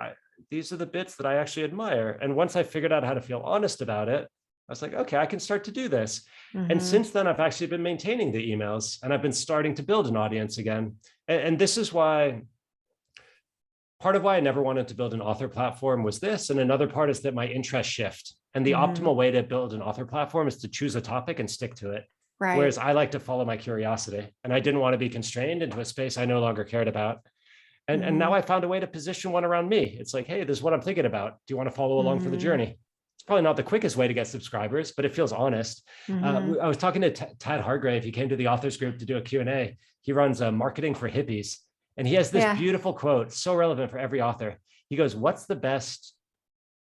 S2: these are the bits that I actually admire. And once I figured out how to feel honest about it, I was like, okay, I can start to do this. And since then, I've actually been maintaining the emails, and I've been starting to build an audience again. And this is why part of why I never wanted to build an author platform was this. And another part is that my interests shift. And the optimal way to build an author platform is to choose a topic and stick to it.
S1: Right.
S2: Whereas I like to follow my curiosity, and I didn't want to be constrained into a space I no longer cared about. And now I found a way to position one around me. It's like, hey, this is what I'm thinking about. Do you want to follow along for the journey? It's probably not the quickest way to get subscribers, but it feels honest. I was talking to Tad Hargrave. He came to the authors group to do a Q&A. He runs marketing for hippies. And he has this beautiful quote, so relevant for every author. He goes, what's the best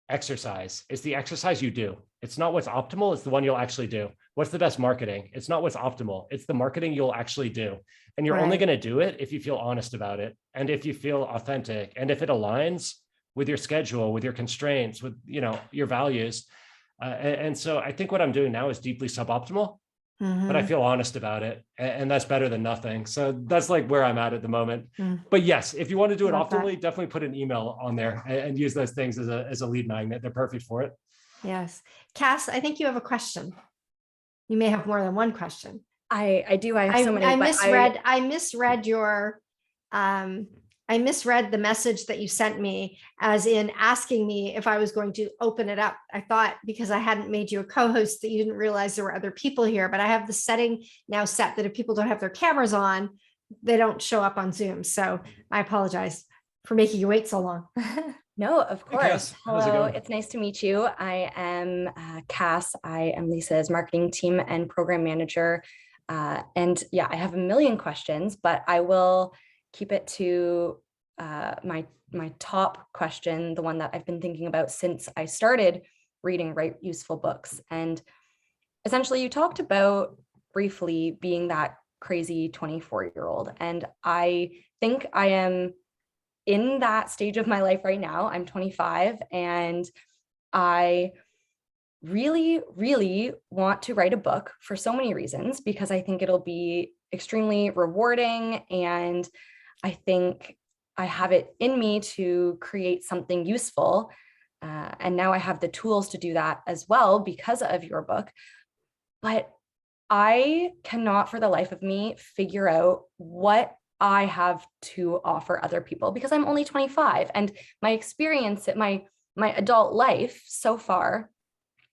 S2: exercise? It's the exercise you do. It's not what's optimal, it's the one you'll actually do. What's the best marketing? It's not what's optimal, it's the marketing you'll actually do. And you're only going to do it if you feel honest about it, and if you feel authentic, and if it aligns with your schedule, with your constraints, with your values. And so I think what I'm doing now is deeply suboptimal, but I feel honest about it, and that's better than nothing. So that's like where I'm at the moment. But yes, if you want to do it optimally, definitely put an email on there and use those things as a lead magnet. They're perfect for it.
S1: Yes. Cass, I think you have a question. You may have more than one question.
S3: I do. I have so many.
S1: I misread your I misread the message that you sent me as in asking me if I was going to open it up. I thought because I hadn't made you a co-host that you didn't realize there were other people here, but I have the setting now set that if people don't have their cameras on, they don't show up on Zoom. So I apologize for making you wait so long.
S3: No, of course.
S2: Hey, Cass.
S3: Hello, it's nice to meet you. I am Cass. I am Lisa's marketing team and program manager. And yeah, I have a million questions, but I will keep it to my top question, the one that I've been thinking about since I started reading Write Useful Books. And essentially, you talked about briefly being that crazy 24-year-old. And I think I am in that stage of my life right now. I'm 25, and I really, really want to write a book for so many reasons, because I think it'll be extremely rewarding, and I think I have it in me to create something useful. And now I have the tools to do that as well because of your book. But I cannot for the life of me figure out what I have to offer other people, because I'm only 25, and my experience at my adult life so far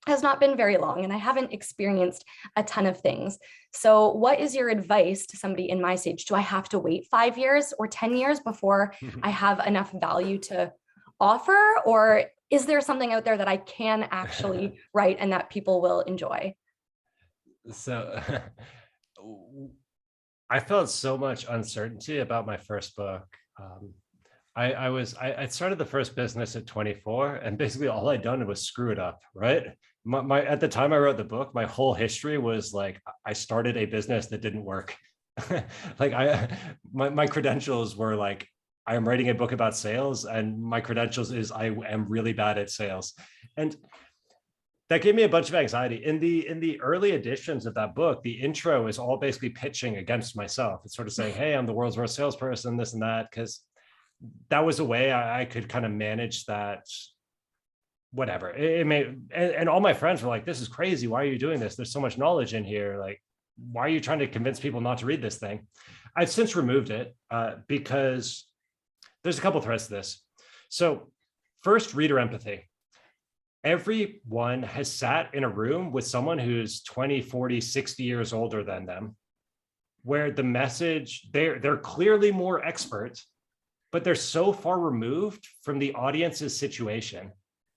S3: has not been very long, and I haven't experienced a ton of things. So what is your advice to somebody in my stage? Do I have to wait 5 years or 10 years before I have enough value to offer? Or is there something out there that I can actually write and that people will enjoy?
S2: So I felt so much uncertainty about my first book. I started the first business at 24, and basically all I'd done was screw it up, right? At the time I wrote the book, my whole history was like, I started a business that didn't work. Like my credentials were like, I am writing a book about sales, and my credentials is I am really bad at sales. And that gave me a bunch of anxiety. In the early editions of that book, the intro is all basically pitching against myself. It's sort of saying, hey, I'm the world's worst salesperson, this and that, because that was a way I could kind of manage that. Whatever it may, and all my friends were like, this is crazy. Why are you doing this? There's so much knowledge in here. Like, why are you trying to convince people not to read this thing? I've since removed it because there's a couple threads to this. So first, reader empathy. Everyone has sat in a room with someone who's 20, 40, 60 years older than them, where the message, they're clearly more expert, but they're so far removed from the audience's situation.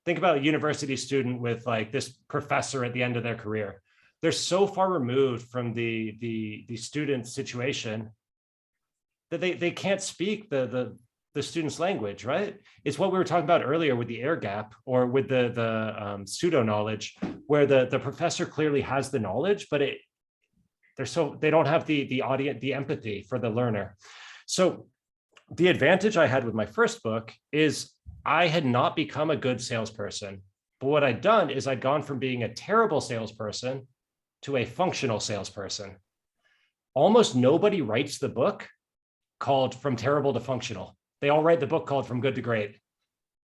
S2: Think about a university student with like this professor at the end of their career. They're so far removed from the student's situation that they can't speak the student's language, right? It's what we were talking about earlier with the air gap, or with the pseudo knowledge, where the professor clearly has the knowledge, but they don't have the audience, the empathy for the learner. So the advantage I had with my first book is I had not become a good salesperson, but what I'd done is I'd gone from being a terrible salesperson to a functional salesperson. Almost nobody writes the book called From Terrible to Functional. They all write the book called From Good to Great,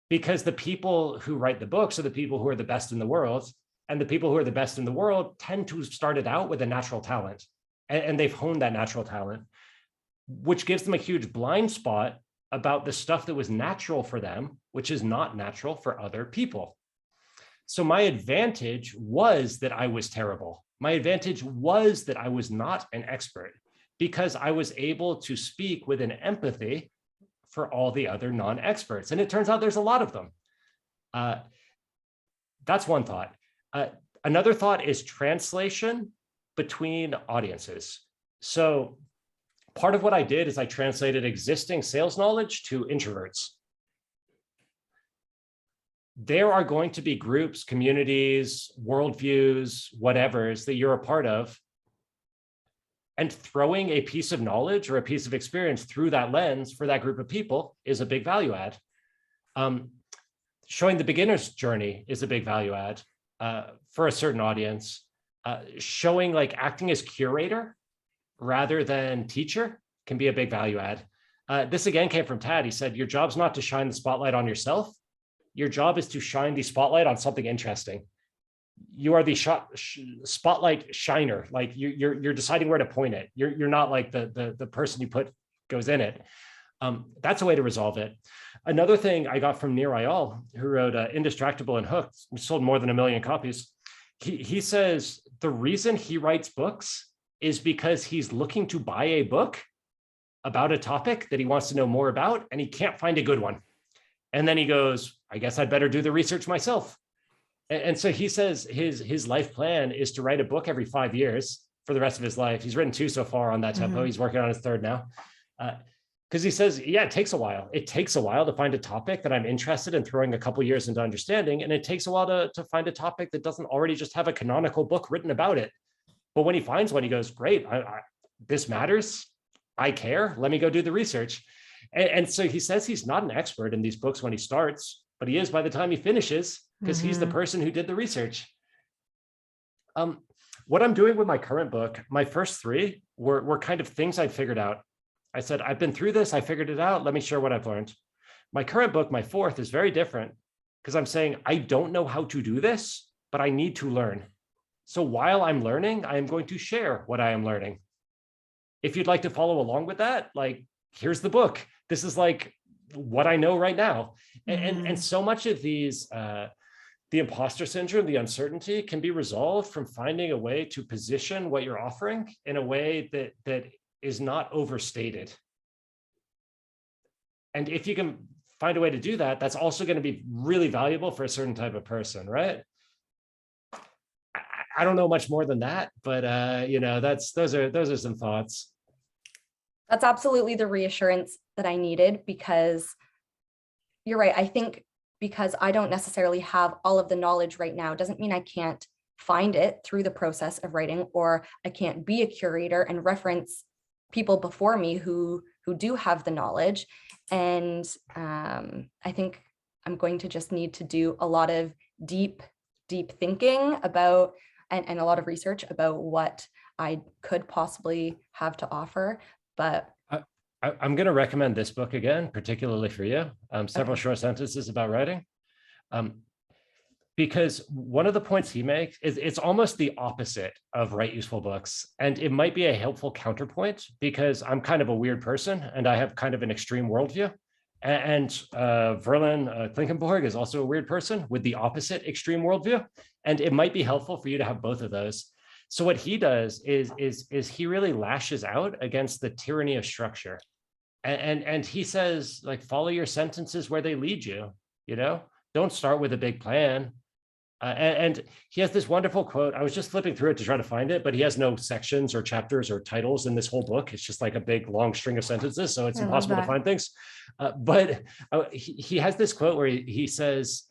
S2: because the people who write the books are the people who are the best in the world, and the people who are the best in the world tend to start it out with a natural talent, and they've honed that natural talent, which gives them a huge blind spot about the stuff that was natural for them, which is not natural for other people. So my advantage was that I was terrible. My advantage was that I was not an expert, because I was able to speak with an empathy for all the other non-experts. And it turns out there's a lot of them. That's one thought. Another thought is translation between audiences. So part of what I did is I translated existing sales knowledge to introverts. There are going to be groups, communities, worldviews, whatevers that you're a part of. And throwing a piece of knowledge or a piece of experience through that lens for that group of people is a big value add. Showing the beginner's journey is a big value add for a certain audience. Showing like acting as curator rather than teacher can be a big value add. This again came from Tad. He said, your job's not to shine the spotlight on yourself. Your job is to shine the spotlight on something interesting. You are the spotlight shiner. Like you're deciding where to point it. You're not like the person you put goes in it. That's a way to resolve it. Another thing I got from Nir Eyal, who wrote Indistractable and Hooked, which sold more than 1 million copies. He says the reason he writes books is because he's looking to buy a book about a topic that he wants to know more about, and he can't find a good one. And then he goes, I guess I'd better do the research myself. And so he says his life plan is to write a book every 5 years for the rest of his life. He's written 2 so far on that tempo. He's working on his 3rd now. Because he says, yeah, it takes a while. It takes a while to find a topic that I'm interested in throwing a couple years into understanding. And it takes a while to find a topic that doesn't already just have a canonical book written about it. But when he finds one, he goes, great, this matters. I care. Let me go do the research. And so he says he's not an expert in these books when he starts, but he is by the time he finishes, because he's the person who did the research. What I'm doing with my current book, my first 3 were kind of things I'd figured out. I said, I've been through this, I figured it out, let me share what I've learned. My current book, my 4th, is very different, because I'm saying, I don't know how to do this, but I need to learn. So while I'm learning, I am going to share what I am learning. If you'd like to follow along with that, like, here's the book. This is like what I know right now. And so much of these, the imposter syndrome, the uncertainty can be resolved from finding a way to position what you're offering in a way that is not overstated. And if you can find a way to do that, that's also going to be really valuable for a certain type of person, right? I don't know much more than that, but you know, those are some thoughts.
S3: That's absolutely the reassurance that I needed, because you're right. I think because I don't necessarily have all of the knowledge right now doesn't mean I can't find it through the process of writing, or I can't be a curator and reference people before me who do have the knowledge. And I think I'm going to just need to do a lot of deep thinking about and a lot of research about what I could possibly have to offer. But
S2: I'm going to recommend this book again, particularly for you. Several
S3: Okay.
S2: short sentences about writing. Because one of the points he makes is it's almost the opposite of write useful books. And it might be a helpful counterpoint, because I'm kind of a weird person and I have kind of an extreme worldview. And Verlin Klinkenborg is also a weird person with the opposite extreme worldview. And it might be helpful for you to have both of those. So what he does is he really lashes out against the tyranny of structure. And he says, like, follow your sentences where they lead you, you know, don't start with a big plan. And he has this wonderful quote. I was just flipping through it to try to find it, but he has no sections or chapters or titles in this whole book. It's just like a big long string of sentences. So it's impossible to find things. But he has this quote where he says,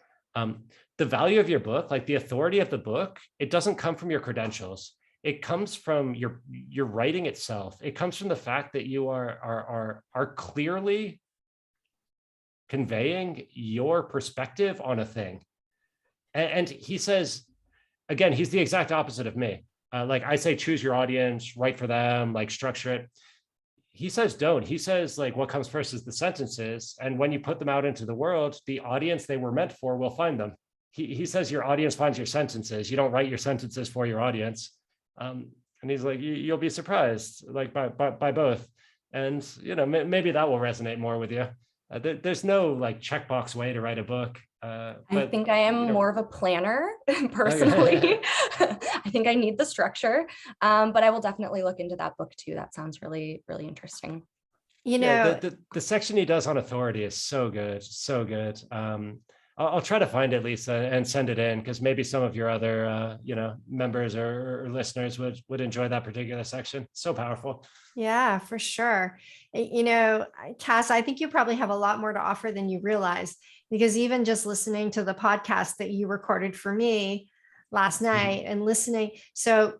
S2: the value of your book, like the authority of the book, it doesn't come from your credentials. It comes from your writing itself. It comes from the fact that you are clearly conveying your perspective on a thing. And he says, again, he's the exact opposite of me. Like I say, choose your audience, write for them, like structure it. He says, don't. He says, like, what comes first is the sentences. And when you put them out into the world, the audience they were meant for will find them. He says your audience finds your sentences. You don't write your sentences for your audience. And he's like, you'll be surprised, like by both. And, you know, maybe that will resonate more with you. There's no like checkbox way to write a book.
S3: I
S2: But
S3: think I am more of a planner personally. I think I need the structure, but I will definitely look into that book too. That sounds really, really interesting.
S2: Yeah, the section he does on authority is so good, so good. I'll try to find it, Lisa, and send it in, because maybe some of your other members or listeners would enjoy that particular section. So powerful.
S1: Yeah, for sure. Cass, I think you probably have a lot more to offer than you realize, because even just listening to the podcast that you recorded for me last night and listening. So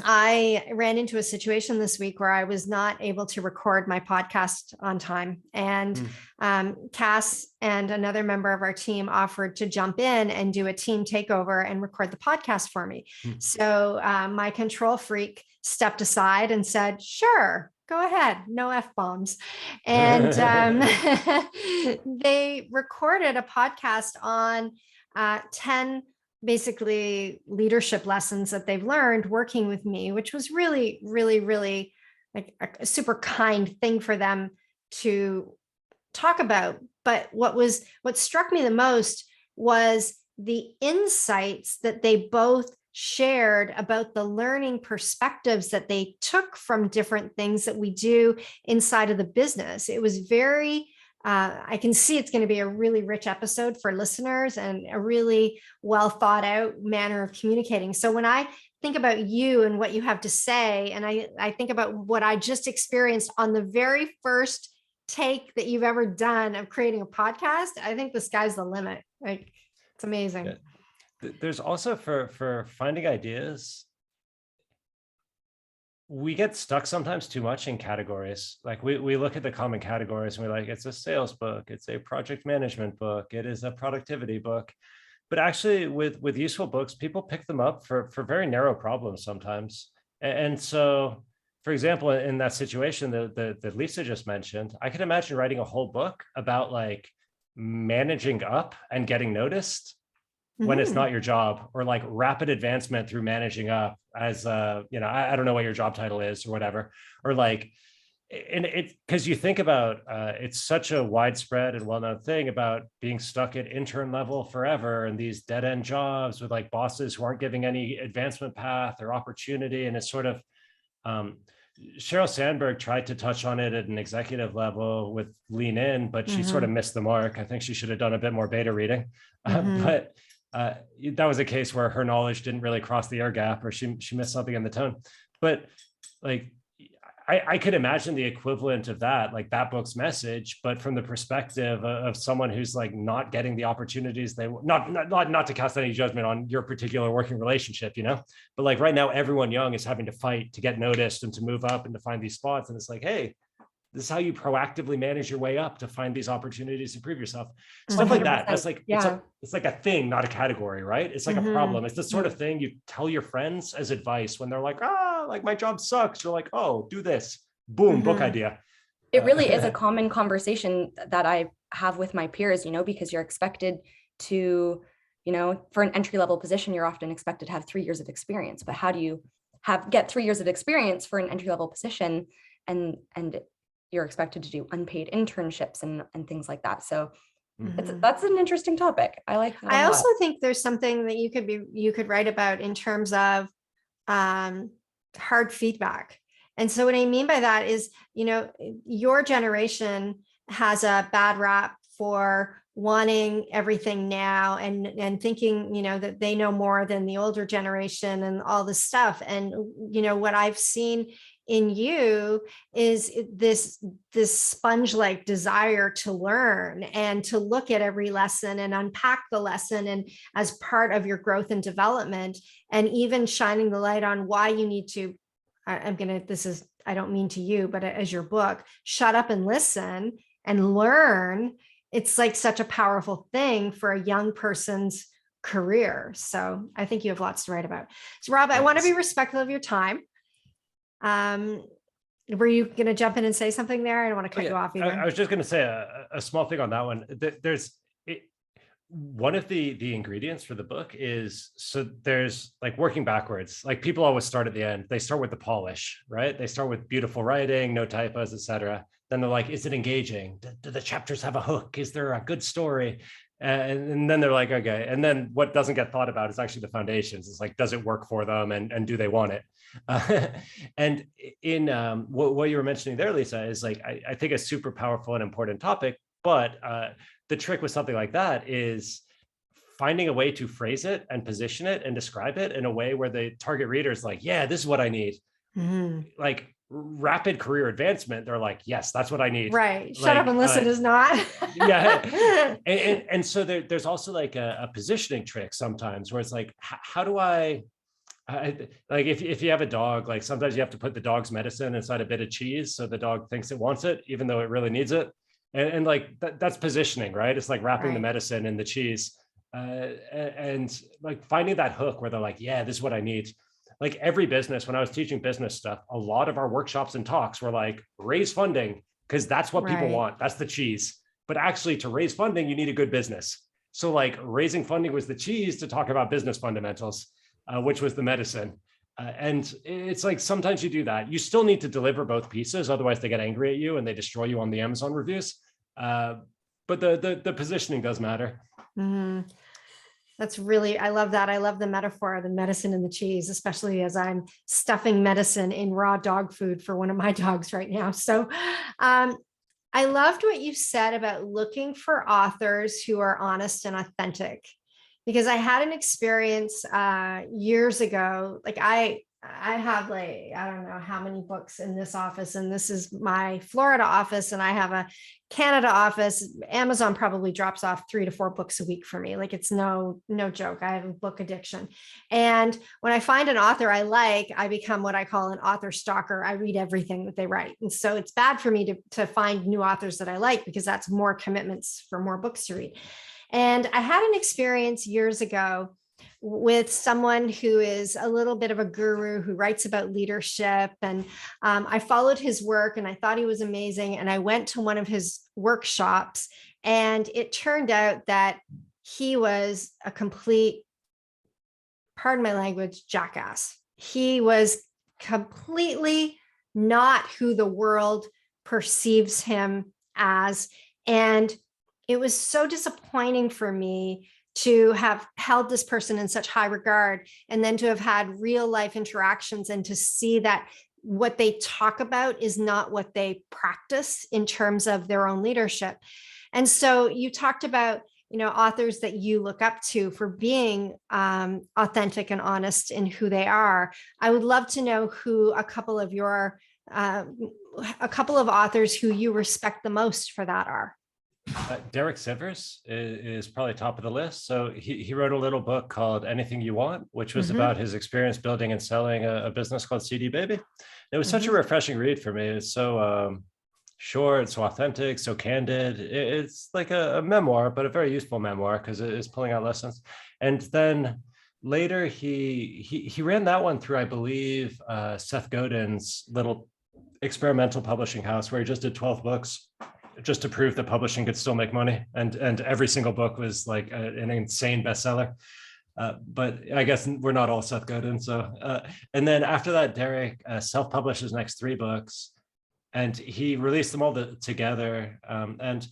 S1: I ran into a situation this week where I was not able to record my podcast on time. And Cass and another member of our team offered to jump in and do a team takeover and record the podcast for me. So my control freak stepped aside and said, sure, go ahead, no F-bombs. And they recorded a podcast on 10 basically leadership lessons that they've learned working with me, which was really, really, really like a super kind thing for them to talk about. But what struck me the most was the insights that they both shared about the learning perspectives that they took from different things that we do inside of the business. It was very I can see it's going to be a really rich episode for listeners and a really well thought out manner of communicating. So when I think about you and what you have to say, and I think about what I just experienced on the very first take that you've ever done of creating a podcast, I think the sky's the limit. Like, it's amazing.
S2: Yeah. There's also for finding ideas, we get stuck sometimes too much in categories. Like we look at the common categories and we're like, it's a sales book, it's a project management book, it is a productivity book. But actually with useful books, people pick them up for very narrow problems sometimes. And so, for example, in that situation that Lisa just mentioned, I could imagine writing a whole book about like managing up and getting noticed when it's not your job, or like rapid advancement through managing up as I don't know what your job title is or whatever, or like, and it, because you think about it's such a widespread and well-known thing about being stuck at intern level forever and these dead-end jobs with like bosses who aren't giving any advancement path or opportunity. And it's sort of Sheryl Sandberg tried to touch on it at an executive level with Lean In, but she sort of missed the mark. I think she should have done a bit more beta reading. But that was a case where her knowledge didn't really cross the air gap, or she missed something in the tone. But like, I could imagine the equivalent of that, like that book's message, but from the perspective of someone who's like not getting the opportunities they not to cast any judgment on your particular working relationship, but like right now, everyone young is having to fight to get noticed and to move up and to find these spots. And it's like, hey, this is how you proactively manage your way up to find these opportunities to prove yourself. Stuff like that. That's like, it's like a thing, not a category, right? It's like a problem. It's the sort of thing you tell your friends as advice when they're like, like my job sucks. You're like, oh, do this. Boom, book idea.
S3: It really is a common conversation that I have with my peers, because you're expected to, for an entry-level position, you're often expected to have 3 years of experience. But how do you get 3 years of experience for an entry-level position? And you're expected to do unpaid internships and things like that. So that's an interesting topic. I like that.
S1: I also think there's something that you could write about in terms of hard feedback. And so what I mean by that is, your generation has a bad rap for wanting everything now and thinking, that they know more than the older generation and all this stuff. And, what I've seen in you is this sponge-like desire to learn and to look at every lesson and unpack the lesson and as part of your growth and development, and even shining the light on why you need to, I don't mean to you, but as your book, shut up and listen and learn. It's like such a powerful thing for a young person's career. So I think you have lots to write about. So Rob, I want to be respectful of your time. Were you going to jump in and say something there? I don't want to cut you off either.
S2: I was just going to say a small thing on that one. One of the ingredients for the book is, so there's like working backwards. Like people always start at the end. They start with the polish, right? They start with beautiful writing, no typos, etc. then they're like, is it engaging? Do the chapters have a hook? Is there a good story? And then they're like, okay. And then what doesn't get thought about is actually the foundations. It's like, does it work for them? And do they want it? And in what you were mentioning there, Lisa, is like, I think a super powerful and important topic. But the trick with something like that is finding a way to phrase it and position it and describe it in a way where the target reader is like, yeah, this is what I need. Like rapid career advancement, they're like, yes, that's what I need.
S1: Right. Shut
S2: like,
S1: up and listen is not.
S2: Yeah. And so there's also like a positioning trick sometimes where it's like, how do I like if you have a dog, like sometimes you have to put the dog's medicine inside a bit of cheese so the dog thinks it wants it, even though it really needs it. And like that's positioning, right? It's like wrapping the medicine in the cheese. And like finding that hook where they're like, yeah, this is what I need. Like every business, when I was teaching business stuff, a lot of our workshops and talks were like, raise funding, because that's what people want. That's the cheese. But actually to raise funding, you need a good business. So like raising funding was the cheese to talk about business fundamentals, which was the medicine. And it's like, sometimes you do that. You still need to deliver both pieces. Otherwise they get angry at you and they destroy you on the Amazon reviews. But the positioning does matter.
S1: That's really, I love that. I love the metaphor of the medicine and the cheese, especially as I'm stuffing medicine in raw dog food for one of my dogs right now. So I loved what you said about looking for authors who are honest and authentic, because I had an experience years ago. Like I have like, I don't know how many books in this office, and this is my Florida office, and I have a Canada office. Amazon probably drops off 3 to 4 books a week for me. Like it's no joke. I have a book addiction. And when I find an author I like, I become what I call an author stalker. I read everything that they write. And so it's bad for me to find new authors that I like, because that's more commitments for more books to read. And I had an experience years ago with someone who is a little bit of a guru who writes about leadership. And I followed his work and I thought he was amazing. And I went to one of his workshops, and it turned out that he was a complete, pardon my language, jackass. He was completely not who the world perceives him as. And it was so disappointing for me to have held this person in such high regard, and then to have had real life interactions and to see that what they talk about is not what they practice in terms of their own leadership. And so you talked about, authors that you look up to for being authentic and honest in who they are. I would love to know who a couple of authors who you respect the most for that are.
S2: Derek Sivers is probably top of the list. So he wrote a little book called Anything You Want, which was about his experience building and selling a business called CD Baby. It was such a refreshing read for me. It's so short, so authentic, so candid. It's like a memoir, but a very useful memoir because it is pulling out lessons. And then later he ran that one through, I believe, Seth Godin's little experimental publishing house, where he just did 12 books. Just to prove that publishing could still make money. And every single book was like an insane bestseller. But I guess we're not all Seth Godin. So, and then after that, Derek self-published his next 3 books, and he released them all together. And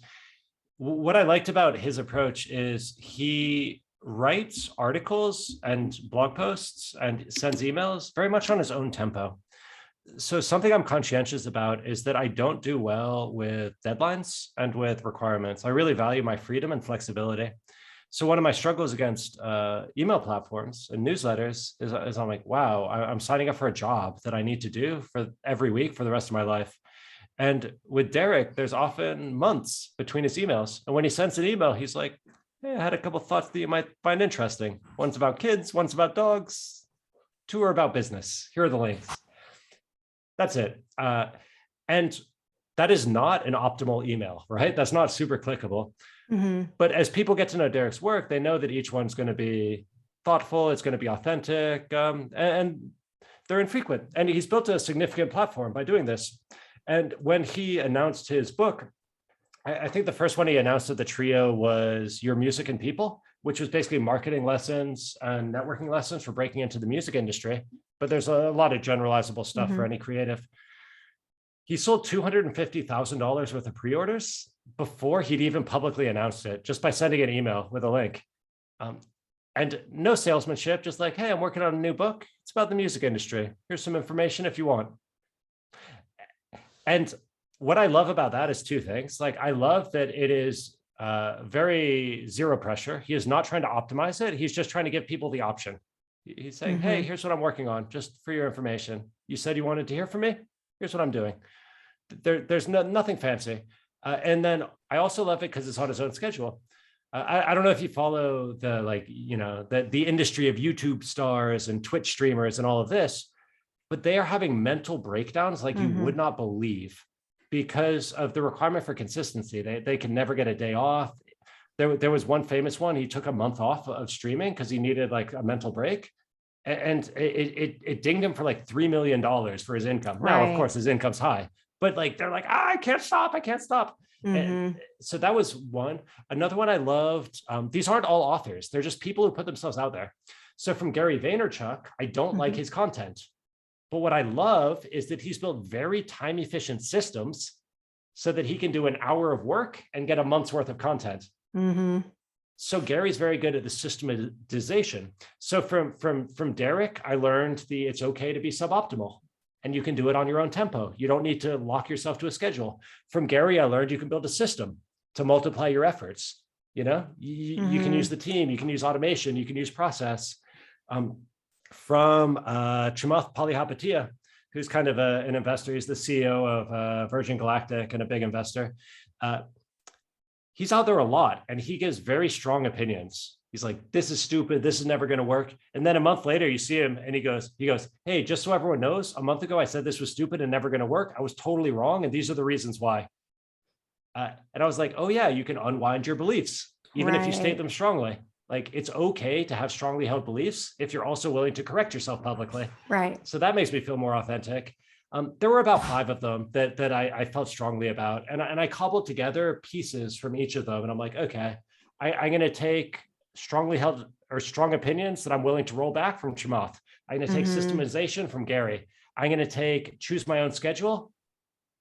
S2: what I liked about his approach is he writes articles and blog posts and sends emails very much on his own tempo. So something I'm conscientious about is that I don't do well with deadlines and with requirements. I really value my freedom and flexibility. So one of my struggles against email platforms and newsletters is I'm like, wow, I'm signing up for a job that I need to do for every week for the rest of my life. And with Derek, there's often months between his emails. And when he sends an email, he's like, hey, I had a couple of thoughts that you might find interesting. One's about kids, one's about dogs, 2 are about business. Here are the links. That's it. And that is not an optimal email, right? That's not super clickable. But as people get to know Derek's work, they know that each one's going to be thoughtful, it's going to be authentic, and they're infrequent. And he's built a significant platform by doing this. And when he announced his book, I think the first one he announced of the trio was Your Music and People, which was basically marketing lessons and networking lessons for breaking into the music industry. But there's a lot of generalizable stuff for any creative. He sold $250,000 worth of pre-orders before he'd even publicly announced it, just by sending an email with a link. And no salesmanship, just like, hey, I'm working on a new book. It's about the music industry. Here's some information if you want. And what I love about that is two things. Like, I love that it is very zero pressure. He is not trying to optimize it. He's just trying to give people the option. He's saying, hey, here's what I'm working on, just for your information. You said you wanted to hear from me. Here's what I'm doing. There's nothing fancy. And then I also love it because it's on his own schedule. I don't know if you follow the, like, you know, the industry of YouTube stars and Twitch streamers and all of this, but they are having mental breakdowns like you would not believe because of the requirement for consistency. They can never get a day off. There was one famous one. He took a month off of streaming because he needed like a mental break. And it dinged him for like $3 million for his income. Now, of course, his income's high, but like, they're like, I can't stop. I can't stop. And so that was one. Another one I loved. These aren't all authors. They're just people who put themselves out there. So from Gary Vaynerchuk, I don't like his content, but what I love is that he's built very time efficient systems so that he can do an hour of work and get a month's worth of content. So Gary's very good at the systematization. So from Derek, I learned it's okay to be suboptimal. And you can do it on your own tempo. You don't need to lock yourself to a schedule. From Gary, I learned you can build a system to multiply your efforts. You know, you can use the team, you can use automation, you can use process. From Chamath Palihapitiya, who's kind of an investor. He's the CEO of Virgin Galactic and a big investor. He's out there a lot and he gives very strong opinions. He's like, this is stupid. This is never going to work. And then a month later, you see him and he goes, hey, just so everyone knows, a month ago, I said this was stupid and never going to work. I was totally wrong. And these are the reasons why. And I was like, oh yeah, you can unwind your beliefs, even if you state them strongly. Like, it's okay to have strongly held beliefs if you're also willing to correct yourself publicly.
S1: Right.
S2: So that makes me feel more authentic. There were about 5 of them that I felt strongly about. And I cobbled together pieces from each of them. And I'm like, okay, I'm going to take strongly held or strong opinions that I'm willing to roll back from Chamath. I'm going to take systematization from Gary. I'm going to take choose my own schedule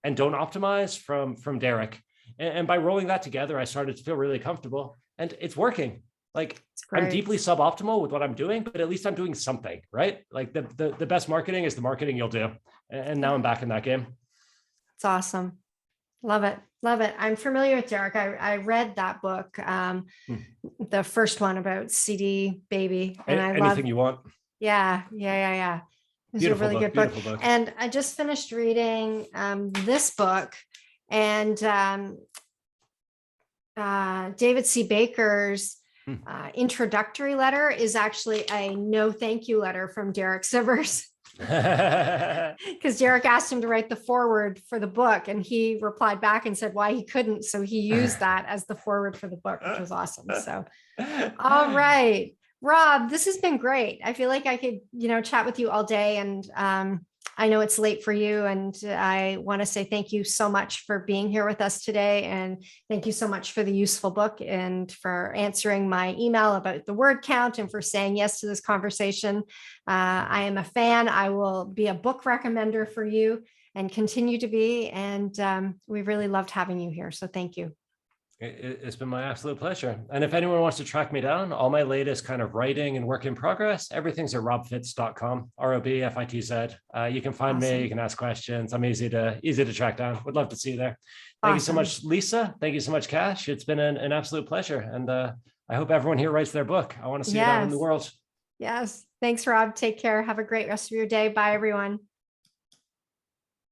S2: and don't optimize from Derek. And by rolling that together, I started to feel really comfortable and it's working. Like, I'm deeply suboptimal with what I'm doing, but at least I'm doing something, right? Like the best marketing is the marketing you'll do. And now I'm back in that game.
S1: It's awesome. Love it. Love it. I'm familiar with Derek. I read that book, the first one about CD Baby. And I
S2: Anything you want.
S1: Yeah. It was a really good book. And I just finished reading this book, and David C. Baker's introductory letter is actually a no thank you letter from Derek Sivers. Because Derek asked him to write the foreword for the book and he replied back and said why he couldn't. So he used that as the foreword for the book, which was awesome. So, all right, Rob, this has been great. I feel like I could, chat with you all day, and I know it's late for you, and I want to say thank you so much for being here with us today. And thank you so much for the useful book and for answering my email about the word count and for saying yes to this conversation. I am a fan. I will be a book recommender for you and continue to be. And we really loved having you here. So thank you.
S2: It's been my absolute pleasure. And if anyone wants to track me down, all my latest kind of writing and work in progress, everything's at robfitz.com, ROBFITZ. You can find me, you can ask questions. I'm easy to track down. Would love to see you there. Thank you so much, Lisa. Thank you so much, Cash. It's been an absolute pleasure. And I hope everyone here writes their book. I want to see it out in the world.
S1: Yes. Thanks, Rob. Take care. Have a great rest of your day. Bye, everyone.